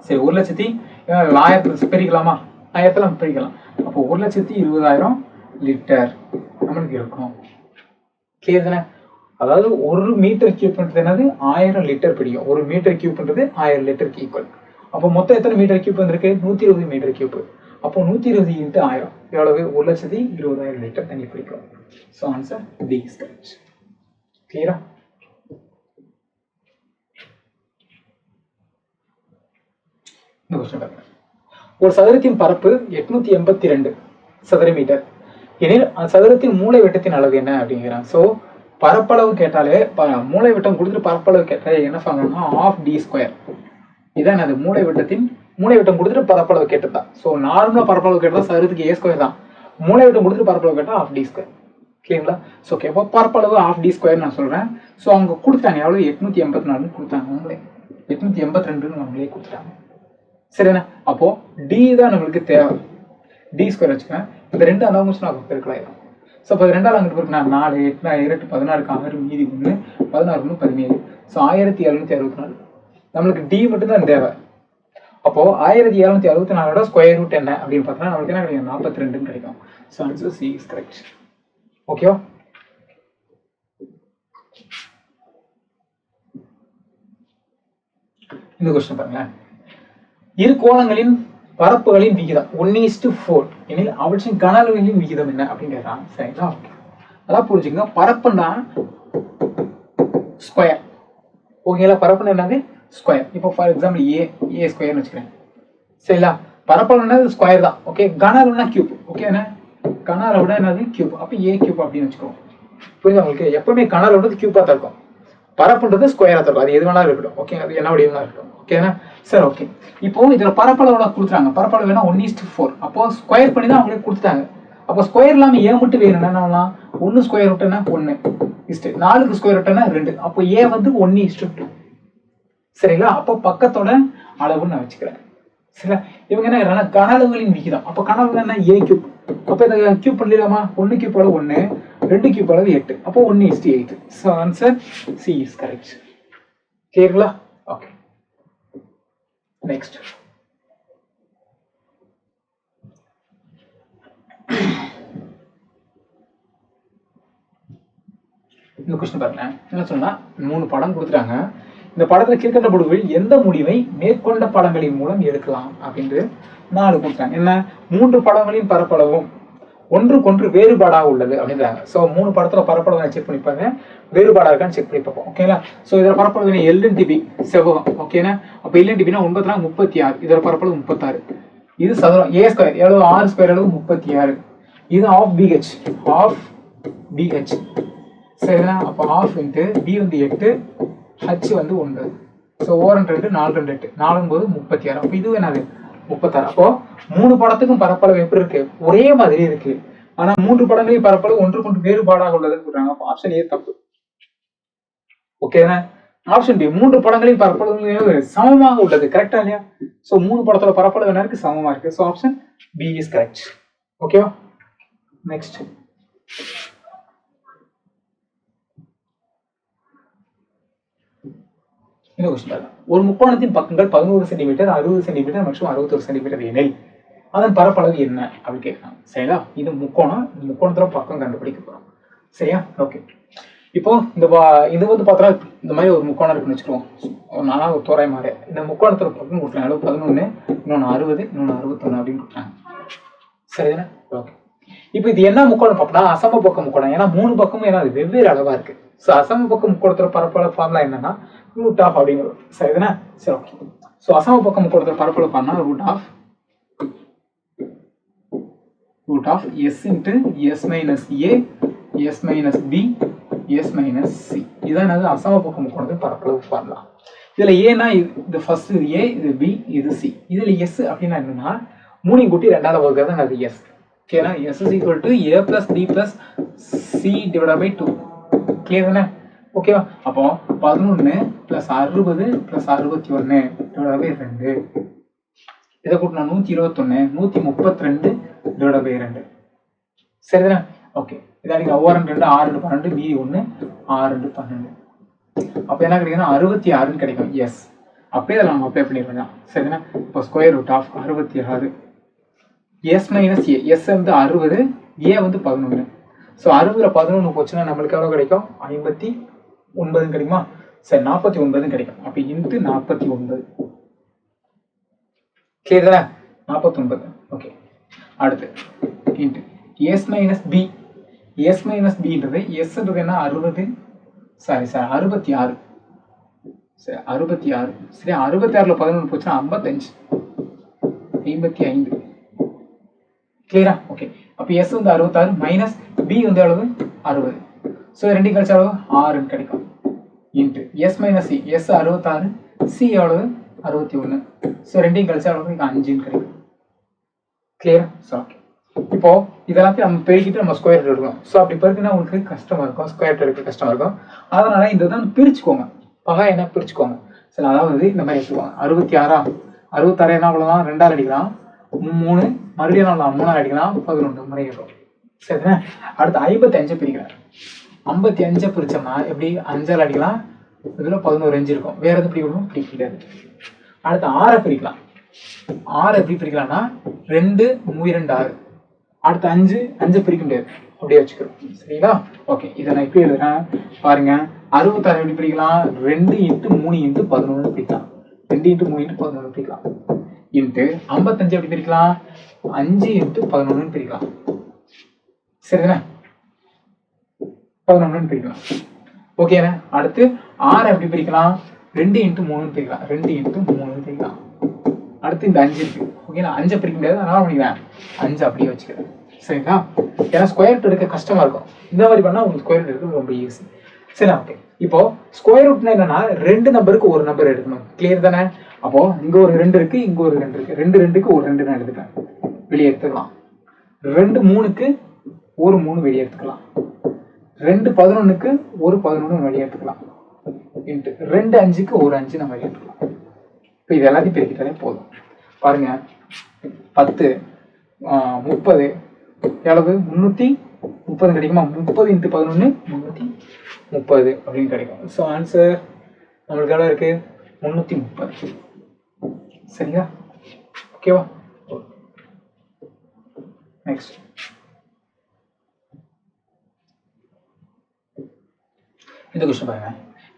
சரி, 1,10,000 பிரிக்கலாமா? 1000 பிரிக்கலாம். அப்போ 1,20,000 லிட்டர் நம்மளுக்கு இருக்கும். கிளியர் தானே? அதாவது 1 மீட்டர் கியூப்ன்றது என்னது? 1000 லிட்டர் பிடிக்கும். 1 மீட்டர் கியூப்ன்றது 1000 லிட்டருக்கு ஈக்குவல். அப்போ மொத்தம் எத்தனை மீட்டர் கியூப் வந்திருக்கு? 120 மீட்டர் கியூப். அப்போ 120 × 1000 எவ்வளவு? 1,20,000 லிட்டர் தண்ணி பிடிக்கும். So answer D is correct. கிளியரா? இந்த கொஸ்டின் பாருங்க. ஒரு சதுரத்தின் பரப்பு 882 சதுர மீட்டர் எனில் அந்த சதுரத்தின் மூளை விட்டத்தின் அளவு என்ன அப்படிங்கிறாங்க. ஸோ பரப்பளவு கேட்டாலே மூளை விட்டம் கொடுத்துட்டு பரப்பளவு கேட்டாலே என்ன சொல்லணும்னா ஆஃப் டி ஸ்கொயர். இதான் அது மூளை விட்டம் கொடுத்துட்டு பரப்பளவு கேட்டதா. ஸோ நார்மலா பரப்பளவு கேட்டதா சதுரத்துக்கு ஏ ஸ்கொயர் தான். மூளை விட்டம் கொடுத்துட்டு பரப்பளவு கேட்டா ஆஃப் டி ஸ்கொயர். கிளியங்களா? ஸோ ஓகே, இப்போ பரப்பளவு ஆஃப் டி ஸ்கொயர் நான் சொல்றேன். ஸோ அவங்க கொடுத்தாங்க எவ்வளவு 884 கொடுத்தாங்க, அவங்களே 882 நம்மளே கொடுத்துட்டாங்க. சரிண்ணா? அப்போ டி தான் நம்மளுக்கு தேவை. டி ஸ்கொயர் வச்சுக்கேன். இந்த ரெண்டு அளவு நான் பெருக்கலாயிரும். ஸோ இப்போ ரெண்டாவது அங்கிட்டு பிறகு நான் 4 8 8 16 6 மீதி 1 16 1 17. ஸோ 1764 நம்மளுக்கு டி மட்டும் தான் தேவை. அப்போ 1764 ஸ்கொயர் ரூட் என்ன அப்படின்னு பார்த்தோம்னா நம்மளுக்கு என்ன கிடைக்கும்? 42 கிடைக்கும். So answer C is correct. ஓகேவா? இந்த கொஸ்டின் பாருங்களேன். இரு கோணங்களின் பரப்புகளின் விகிதம் 1:4 எனில் அவற்றின் கன அளவுகளின் விகிதம் என்ன அப்படின்னு கேட்கறாங்க. சரிங்களா? அதான் புரிஞ்சுங்க. பரப்புன்னா ஸ்கொயர். ஓகேங்களா? பரப்புன்னா என்னது? ஸ்கொயர். இப்போ ஃபார் எக்ஸாம்பிள் ஏ ஸ்கொயர்னு வச்சுக்கிறேன். சரிங்களா? பரப்பளவுனா ஸ்கொயர் தான். ஓகே, கன அளவுனா கியூப். ஓகே, என்ன கன அளவுனா என்னது? கியூப். அப்போ ஏ கியூப் அப்படின்னு வச்சுக்கோங்க. புரியுது உங்களுக்கு? எப்பவுமே கன அளவுன்றது கியூப்பா தான் இருக்கும், பரப்புன்றது ஸ்கொயரா தான் இருக்கும். அது எது வேணாலும் இருக்கட்டும். ஓகே, அது என்ன வடிவமா இருக்கட்டும். ஓகேனா? சரி, ஓகே. இப்போ இதுல பரப்பளவோட கொடுத்துறாங்க. பரப்பளவு வேணா 1:4. அப்போ ஸ்கொயர் பண்ணி தான் அவங்களே கொடுத்துட்டாங்க. அப்போ ஸ்கொயர் இல்லாம ஏ மட்டும் வேணும் என்ன? 1 ஸ்கொயர் ரூட்னா 1 இஸ்ட் 4 ஸ்கொயர் ரூட்னா 2. அப்போ ஏ வந்து 1:2. சரிங்களா? அப்போ பக்கத்தோட அளவுன்னு நான் வச்சுக்கிறேன். சரிங்களா? இவங்க என்ன கன அளவுகளின் விகிதம். அப்போ கன அளவு என்ன? A cube. அப்போ இதை கியூப் பண்ணிடலாமா? 1 கியூப் அளவு 1, 2 கியூப் அளவு 8. அப்போ 1:8. So answer C is correct. கிளியர்களா? Okay, next. இந்த கொஸ்டின் பாருங்க. என்ன சொன்னா 3 படம் கொடுத்துட்டாங்க. இந்த படத்துல கீழ்கண்ட முடிவுகளில் எந்த முடிவை மேற்கொண்ட படங்களின் மூலம் எடுக்கலாம் அப்படின்ட்டு 4 கொடுத்தாங்க. என்ன? 3 படங்களின் பரப்பளவும் ஒன்றுக்கொன்று வேறுபாடாக உள்ளது அப்படின்றாங்க. ஸோ 3 படத்துல பரப்பளவு செக் பண்ணிப்பாங்க, வேறுபாடாக இருக்கான்னு செக் பண்ணி பார்ப்போம். ஓகேங்களா? ஸோ இதோட பரப்பளவு LNTB செவ்வகம். ஓகேனா? அப்போ LNTBனா 9 36. இதோட பரப்பளவு 36. இது சதுரம் ஏ ஸ்கொயர் எவ்வளவு? 6 ஸ்கொயர் அளவு 36. இது ஆஃப் பிஹெச். Of pH. சரிங்களா? அப்போ ஆஃப் இன்ட்டு பி வந்து 8, ஹச் வந்து 9. ஸோ 4 2 4 2 8 4 போது 36. அப்போ இது என்னது? 36. அப்போ 3 படத்துக்கும் பரப்பளவு எப்படி இருக்கு? ஒரே மாதிரி இருக்கு. ஆனா 3 படங்களையும் பரப்பளவு ஒன்றுக்கொன்று வேறுபாடாக உள்ளதுன்னு சொல்றாங்க. அப்போ ஆப்ஷன் ஏ தப்பு. ஓகேனா? ஆப்ஷன் பி 3 படங்களையும் பரப்பளவு சமமாக உள்ளது. கரெக்டா இல்லையா? ஸோ 3 படத்தோட பரப்பளவு என்ன இருக்கு? சமமா இருக்கு. So option B is correct. ஓகேவா? நெக்ஸ்ட். ஒரு முக்கோணத்தின் பக்கங்கள் 11 சென்டிமீட்டர் 60 சென்டிமீட்டர் மற்றும் 61 சென்டிமீட்டர் எனில் அதன் பரப்பளவு என்ன அப்படின்னு கேட்கலாம். சரிங்களா? இது முக்கோணம். இந்த முக்கோணத்துல பக்கம் கண்டுபிடிக்க போறோம். சரியா? ஓகே. இப்போ இது வந்து பார்த்தா இந்த மாதிரி ஒரு முக்கோணம் இருக்குன்னு வச்சுக்குவோம். நானா ஒரு தோராய மாதிரி இந்த முக்கோணத்துல பக்கம் கொடுத்தாங்க. அளவு 11, இன்னொன்று 60, இன்னொன்று 61 அப்படின்னு கொடுத்தாங்க. சரிதானே? ஓகே. இப்போ இது என்ன முக்கோணம் பார்ப்போம்னா அசம பக்க முக்கோணம். ஏன்னா 3 பக்கமும் ஏன்னா அது வெவ்வேறு அளவா இருக்கு. ஸோ அசம பக்க முக்கோணத்துல பரப்பளவு ஃபார்முலா என்னன்னா ரூட் ஆஃப் அப்படிங்கிறது. சரிதானே? சரி, ஓகே. ஸோ அசம பக்க முக்கோணத்துல பரப்பளவு பண்ணா root of s into S minus a s minus B S minus c. இதான் அசம பக்க முக்கோணத்தின் பரப்பளவு ஃபார்முலா. இதுல ஏன்னா இது ஃபர்ஸ்ட் ஏ, இது பி, இது சி. இதுல எஸ் அப்படின்னா என்னன்னா 3 கூட்டி 2ஆல வகுக்கிறது தான் அது எஸ். ஓகேனா? S is equal to A plus b plus c divide by 2. Clear தானே? ஓகேவா? அப்போ 11 பிளஸ் 60 பிளஸ் 61 டிவைட் பை 2. இதை கூட்டினா 121 132 டிவைட் பை 2. சரிதானே? ஓகே. இதாடி ஒவ்வொரு 2 6 12 மீதி 1 6 12. அப்போ என்ன கிடைக்குதுன்னா 66 கிடைக்கும். எஸ் அப்படியே நம்ம அப்ளை பண்ணிடுறோம். சரிதானே? இப்போ square root of 66 s minus a. S வந்து 60, ஏ வந்து 11. ஸோ 60ல் 11 போச்சுன்னா நம்மளுக்கு எவ்வளோ கிடைக்கும்? 59 கிடைக்குமா? சரி, 49 கிடைக்கும். அப்போ இன்ட்டு 49. கிளியர் தானே? 49. ஓகே. அடுத்து into S minus B. S minus பின்றது எஸ்ன்றது என்ன? 66. சரி, 66. சரி, 66. சரி, 66ல் 11 போச்சுன்னா 55. 55. கிளியரா? ஓகே. அப்போ எஸ் வந்து 66 மைனஸ் பி வந்து எவ்வளவு? 60. ஸோ ரெண்டையும் கழிச்சா எவ்வளவு 6ன்னு கிடைக்கும். Into S minus c, s 66, c எவ்வளவு 61. ஸோ ரெண்டையும் கழிச்சா எவ்வளவு 5ன்னு கிடைக்கும். கிளியரா? ஸோ ஓகே, இப்போ இதெல்லாத்தையும் நம்ம பெருக்கிட்டு நம்ம ஸ்கொயர் ரூட் எடுக்கணும். ஸோ அப்படி பெருக்குன்னா உங்களுக்கு கஷ்டமா இருக்கும், ஸ்கொயர் ரூட் எடுக்க கஷ்டமா இருக்கும். அதனால இந்த தான் பிரிச்சுக்கோங்க, பகா என்ன பிரிச்சுக்கோங்க. சரி, அதாவது இந்த மாதிரி எடுத்துக்கோங்க. 66 66 என்ன பண்ணலாம், 2ஆல் அடிக்கலாம், 3 மறுபடியும் 3ஆல் அடிக்கலாம், 11 முறை இருக்கும். சரிண்ணா? அடுத்து 55 பிரிக்கிறேன். 55 பிரிச்சோம்னா எப்படி 5ஆல் அடிக்கலாம், இதுல 11 அஞ்சு இருக்கும். வேற எது பிரிக்கணும், பிரிக்க முடியாது. அடுத்து 6 பிரிக்கலாம். 6 எப்படி பிரிக்கலாம்னா 2 3 2 6. அடுத்து 5 பிரிக்க முடியாது, அப்படியே வச்சுக்கிறோம். சரிங்களா? ஓகே, இதை நான் எப்படி எழுதுறேன் பாருங்க. 66 எப்படி பிரிக்கலாம், 2 × 3 × 11 பிரிக்கலாம். 2 × 3 × 11 பிரிக்கலாம். இன்ட்டு 55 எப்படி பிரிக்கலாம், 5 × 11 பிரிக்கலாம். சரிதானே? 11 பிரிக்கலாம். ஓகேண்ணா? அடுத்து 6 எப்படி பிரிக்கலாம், 2 × 3 பிரிக்கலாம். 2 × 3 பிரிக்கலாம். அடுத்து இந்த 5 இருக்கு. ஓகேங்களா? 5 பிரிக்க முடியாது, அதனால பண்ணிக்கிறேன் 5 அப்படியே வச்சுக்கிறேன். சரிங்களா? ஏன்னா ஸ்கொயர் ரூட் எடுக்க கஷ்டமா இருக்கும். இந்த மாதிரி பண்ணா உங்களுக்கு ஸ்கொயர் ரூட் எடுக்க ரொம்ப ஈஸி. சரி, ஓகே. இப்போ ஸ்கொயர் ரூட்னா என்னன்னா 2 நம்பருக்கு ஒரு நம்பர் எடுக்கணும். கிளியர் தானே? அப்போ இங்க ஒரு 2 இருக்கு, இங்க ஒரு 2 இருக்கு. 2 2க்கு ஒரு 2 நான் எடுத்துக்கிறேன், வெளியே எடுத்துக்கலாம். 2 3க்கு ஒரு 3 வெளியே எடுத்துக்கலாம். 2 11க்கு ஒரு 11 வெளியே எடுத்துக்கலாம். இன்ட்டு 2 5க்கு ஒரு 5 நம்ம வெளியே எடுத்துக்கலாம். இப்போ இது எல்லாத்தையும் பெருக்கிட்டாலே போதும். பாருங்க, 10 30 எவ்வளவு 330 கிடைக்குமா? 30 × 11 330 அப்படின்னு கிடைக்கும். ஸோ ஆன்சர் நம்மளுக்கு எவ்வளோ இருக்கு, 330. சரிங்களா? ஓகேவா? நெக்ஸ்ட் இந்த கொஸ்டின் பாருங்க.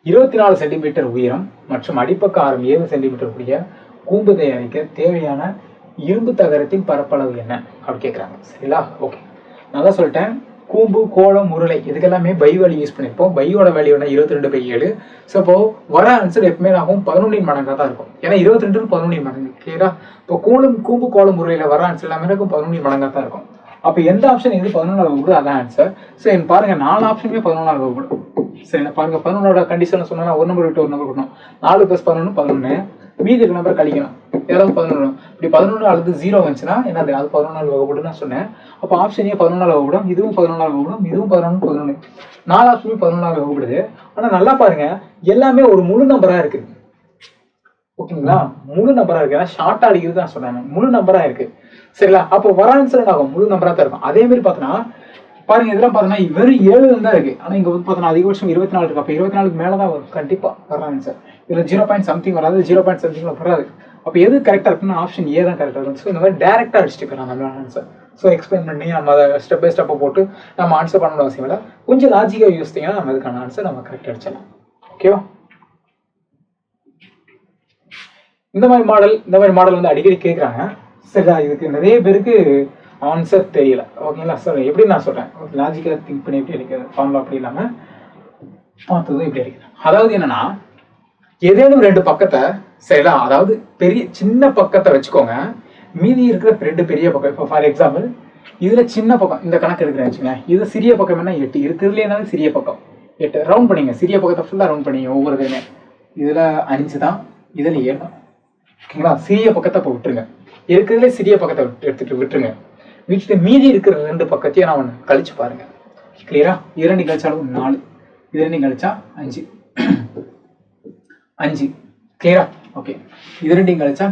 24 சென்டிமீட்டர் உயரம் மற்றும் அடிப்பக்க ஆரம் 7 சென்டிமீட்டர் கூடிய கூம்பு தயாரிக்க தேவையான இரும்பு தகரத்தின் பரப்பளவு என்ன அப்படி கேட்குறாங்க. சரிங்களா? ஓகே, நான் தான் சொல்லிட்டேன், கூம்பு கோளம் உருளை இதுக்கெல்லாமே பை வேல்யூ யூஸ் பண்ணியிருப்போம். பையோட வேல்யூனா 22/7. ஸோ இப்போ வர ஆன்சர் எப்பவுமே ஆகும் 11 மடங்காக தான் இருக்கும். ஏன்னா 22 11 மடங்கு. கிளியரா? இப்போ கூம்பு கோளம் உருளையில வர ஆன்சர் எல்லாமே இருக்கும் 11 மடங்காக தான் இருக்கும். அப்போ எந்த ஆப்ஷன் எது 11 வகுப்பு அதான் ஆன்சர். ஸோ பாருங்க, 4 ஆப்ஷனுமே 11 வகுப்பு. சரி, பாருங்க, 11ஓட கண்டிஷன் சொன்னா ஒரு நம்பர் விட்டு ஒரு நம்பர் கொடுக்கணும். 4 + 11 11, மீதி இருக்க நம்பர் கழிக்கணும். ஏதாவது 11 இப்படி 11 அல்லது 0 வந்துச்சுன்னா என்னது, அது 14 வகுப்புன்னு நான் சொன்னேன். அப்போ ஆப்ஷன் ஏ 14 வகுப்படும், இதுவும் 14 வகுப்படும், இதுவும் 11 11. 4 ஆப்ஷனுமே 14 வகுப்படுது. ஆனா நல்லா பாருங்க, எல்லாமே ஒரு முழு நம்பரா இருக்கு. ஓகேங்களா? முழு நம்பரா இருக்கு. ஏன்னா ஷார்ட்டா அடிக்கிறது நான் சொன்னேன், முழு நம்பரா இருக்கு. சரிங்களா? அப்போ வர ஆன்சர் ஆகும் முழு நம்பரா தான் இருக்கும். அதே மாதிரி பார்த்தோன்னா பாருங்க, இதெல்லாம் பார்த்தோன்னா வெறும் 7 தான் இருக்கு. ஆனா இங்க வந்து பார்த்தோன்னா அதிகபட்சம் 24 இருக்கு. அப்போ 24க்கு மேல தான் வரும் கண்டிப்பா வர ஆன்சர். இதுல 0. something வராது, 0. something வராது. அப்போ எது கரெக்டா இருக்குன்னா ஆப்ஷன் ஏ தான் கரெக்டா இருக்கும். ஸோ இந்த மாதிரி டேரக்டா அடிச்சுட்டு போயிடலாம் நம்ம ஆன்சர். ஸோ எக்ஸ்பிளைன் பண்ணி நம்ம அதை ஸ்டெப் பை ஸ்டெப்பை போட்டு நம்ம ஆன்சர் பண்ணணும் அவசியம் இல்லை. கொஞ்சம் லாஜிக்காக யோசித்தீங்கன்னா நம்ம அதுக்கான ஆன்சர் நம்ம கரெக்டாக அடிச்சிடலாம். ஓகேவா? இந்த மாதிரி மாடல் வந்து அடிக்கடி கேட்குறாங்க. சரிடா, இதுக்கு நிறைய பேருக்கு ஆன்சர் தெரியல. ஓகேங்களா? சார் எப்படி நான் சொல்றேன், லாஜிக்காக திங்க் பண்ணி எப்படி அடிக்கிறது, ஃபார்முலா அப்படி இல்லாமல் பார்த்ததும் இப்படி அடிக்கிறேன். அதாவது என்னன்னா, ஏதேனும் 2 பக்கத்தை, சரிங்களா, அதாவது சின்ன பக்கத்தை வச்சுக்கோங்க, மீதி இருக்கிற 2 பெரிய பக்கம். இப்போ ஃபார் எக்ஸாம்பிள் இதுல சின்ன பக்கம் இந்த கணக்கு எடுக்கிறேன் வச்சுங்க, இது சிறிய பக்கம் என்ன 8 இருக்கிறதுல என்ன சிறிய பக்கம் 8. ரவுண்ட் பண்ணிங்க, சிறிய பக்கத்தை ஃபுல்லாக ரவுண்ட் பண்ணிங்க ஒவ்வொரு இதுலையுமே. இதுல 5 தான், இதுல 7 தான். ஓகேங்களா? சிறிய பக்கத்தை இப்போ விட்டுருங்க, இருக்கிறதுல சிறிய பக்கத்தை விட்டுருங்க. வீட்டுல மீதி இருக்கிற 2 பக்கத்தையும் நான் ஒன்று கழிச்சு பாருங்க. கிளியரா? 2 கழிச்சாலும் 4, 2 கழிச்சா 5 5. கிளியரா? ஓகே, 2 கழிச்சா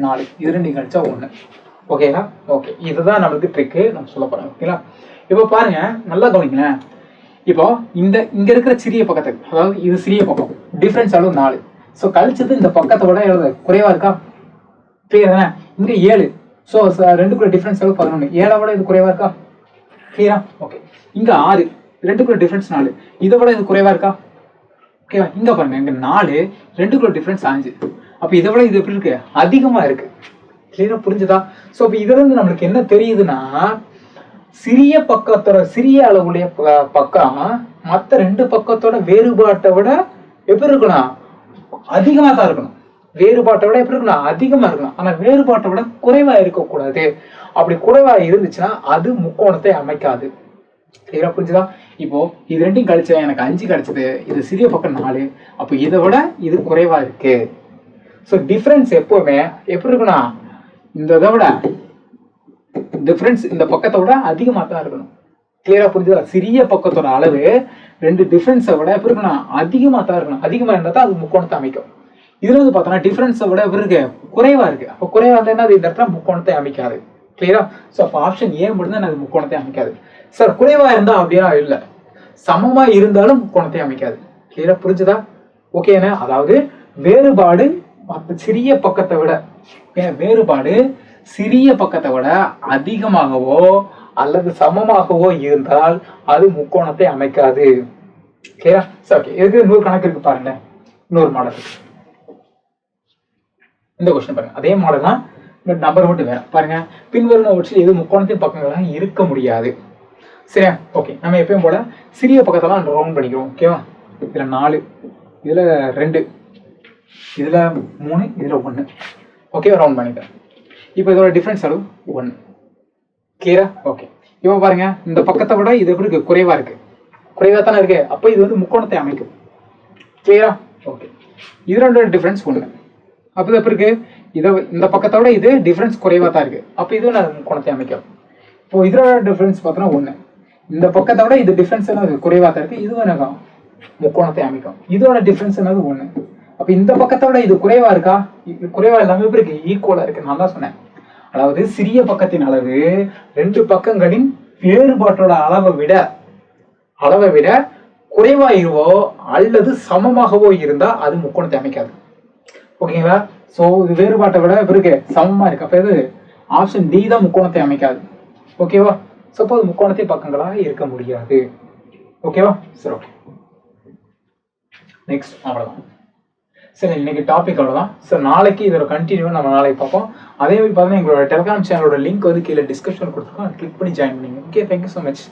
4, 2 கழிச்சா 1. ஓகேங்களா? ஓகே, இதுதான் நம்மளுக்கு ட்ரிக்கு நம்ம சொல்ல போறோம். ஓகேங்களா? இப்போ பாருங்க, நல்லா கவனிங்களேன். இப்போ இங்க இருக்கிற சிறிய பக்கத்துக்கு, அதாவது இது சிறிய பக்கம், டிஃபரன்ஸ் அளவு 4. ஸோ கழிச்சது இந்த பக்கத்தை விட எவ்வளவு குறைவா இருக்கா? கிளியர் தானே? இங்க 7. ஸோ 2க்குள்ள டிஃபரன்ஸ் அளவு 11. 7 விட இது குறைவா இருக்கா? கிளியரா? ஓகே. இங்க 6, 2க்குள்ள டிஃபரன்ஸ் 4. இதை விட இது குறைவா இருக்கா? ஓகேவா? இங்க பாருங்க, இங்க 4, 2க்குள்ள டிஃபரன்ஸ் 5. அப்ப இதை விட இது எப்படி இருக்கு? அதிகமா இருக்கு. கிளியரா? புரிஞ்சுதா? ஸோ இப்போ இதுல இருந்து நம்மளுக்கு என்ன தெரியுதுன்னா, சிறிய பக்கத்தோட சிறிய அளவுடைய பக்கம் மற்ற 2 பக்கத்தோட வேறுபாட்டை விட எப்படி இருக்கணும்? அதிகமா தான் இருக்கணும். வேறுபாட்டை விட எப்படி இருக்கணும்? அதிகமா இருக்கணும். ஆனா வேறுபாட்டை விட குறைவா இருக்கக்கூடாது. அப்படி குறைவா இருந்துச்சுன்னா அது முக்கோணத்தை அமைக்காது. கிளியரா புரிஞ்சுதா? இப்போ இது ரெண்டையும் கழிச்சா எனக்கு 5 கிடைச்சது, இது சிறிய பக்கம் 4, அப்போ இதை விட இது குறைவா இருக்கு. ஸோ டிஃபரன்ஸ் எப்பவுமே எப்படி இருக்குன்னா இந்த இதை விட டிஃபரன்ஸ் இந்த பக்கத்தை விட அதிகமாக தான் இருக்கணும். கிளியரா புரிஞ்சுதா? சிறிய பக்கத்தோட அளவு ரெண்டு டிஃபரன்ஸை விட எப்படி இருக்குன்னா அதிகமாக தான் இருக்கணும். அதிகமாக இருந்தால் தான் அது முக்கோணத்தை அமைக்கும். இதுல வந்து பார்த்தோன்னா டிஃபரன்ஸை விட எப்படி இருக்கு குறைவா இருக்கு. அப்போ குறைவா இருந்தா அது இந்த இடத்துல முக்கோணத்தை அமைக்காது. கிளியரா? ஸோ அப்போ ஆப்ஷன் ஏ மட்டும்தான் அது முக்கோணத்தை அமைக்காது. சார் குறைவா இருந்தா அப்படியா? இல்லை, சமமா இருந்தாலும் முக்கோணத்தை அமைக்காது. கிளியரா புரிஞ்சுதா? ஓகேண்ணா? அதாவது வேறுபாடு சிறிய பக்கத்தை விட வேறுபாடு சிறிய பக்கத்தை விட அதிகமாகவோ அல்லது சமமாகவோ இருந்தால் அது முக்கோணத்தை அமைக்காது. கிளியரா? ஓகே, இதுக்கு இன்னொரு கணக்கு இருக்கு பாருங்க. இன்னொரு மாடல் இந்த கொஸ்டின் பாருங்க. அதே மாடல் தான், நம்பர் மட்டும் வேற பாருங்க. பின்வருவனவற்றில் எது முக்கோணத்தின் பக்கங்களாக இருக்க முடியாது. சரியா? ஓகே, நம்ம எப்பயும் போல சிறிய பக்கத்தெல்லாம் ரவுண்ட் பண்ணிக்கிறோம். ஓகேவா? இதுல 4, இதுல 2, இதுல 3, இதுல 1. ஓகேவா? ரவுண்ட் பண்ணிக்கிறேன். இப்போ இதோட டிஃபரன்ஸ் அளவு 1. கிளியரா? ஓகே, இப்போ பாருங்க இந்த பக்கத்தை விட இது எப்படி இருக்கு? குறைவா இருக்கு. குறைவா தானே இருக்கு. அப்போ இது வந்து முக்கோணத்தை அமைக்கும். கிளியரா? ஓகே, இதோட டிஃபரன்ஸ் 1. அப்போ இது எப்படி இருக்கு? இதை இந்த பக்கத்தை விட இது டிஃபரன்ஸ் குறைவா தான் இருக்கு. அப்போ இதுவும் நான் முக்கோணத்தை அமைக்கும். இப்போ இதோட டிஃபரன்ஸ் பார்த்தோன்னா 1. இந்த பக்கத்தை விட இது டிஃபரன்ஸ் என்னது? குறைவா தான் இருக்கு. இதுவும் எனக்கு முக்கோணத்தை அமைக்கும். இதோட டிஃபரன்ஸ் என்னது? 1. அப்போ இந்த பக்கத்தை விட இது குறைவா இருக்கா? இது குறைவா இல்லாம எப்படி இருக்கு? ஈக்குவலா இருக்கு. நான் தான் சொன்னேன், அதாவது சிறிய பக்கத்தின் அளவு ரெண்டு பக்கங்களின் வேறுபாட்டோட அளவை விட குறைவாகவோ அல்லது சமமாகவோ இருந்தா அது முக்கோணத்தை அமைக்காது. ஓகேங்களா? ஸோ இது வேறுபாட்டை விட இருக்கு சமமா இருக்கு. அப்ப இது ஆப்ஷன் டி தான் முக்கோணத்தை அமைக்காது. ஓகேவா? சப்போஸ் முக்கோணத்தை பக்கங்களாக இருக்க முடியாது. ஓகேவா? சரி, ஓகே, நெக்ஸ்ட் அவ்வளவுதான். சரி, இன்னைக்கு டாபிக் அவ்வளவுதான். சார் நாளைக்கு இதோட கண்டினியூ நம்ம நாளைக்கு பார்ப்போம். அதே மாதிரி பார்த்தீங்கன்னா எங்களோட டெலிகிராம் சேனலோட லிங்க் வந்து கீழே டிஸ்கிரிப்ஷன் கொடுத்துருக்கோம், கிளிக் பண்ணி ஜாயின் பண்ணிங்க. Okay, thank you so much.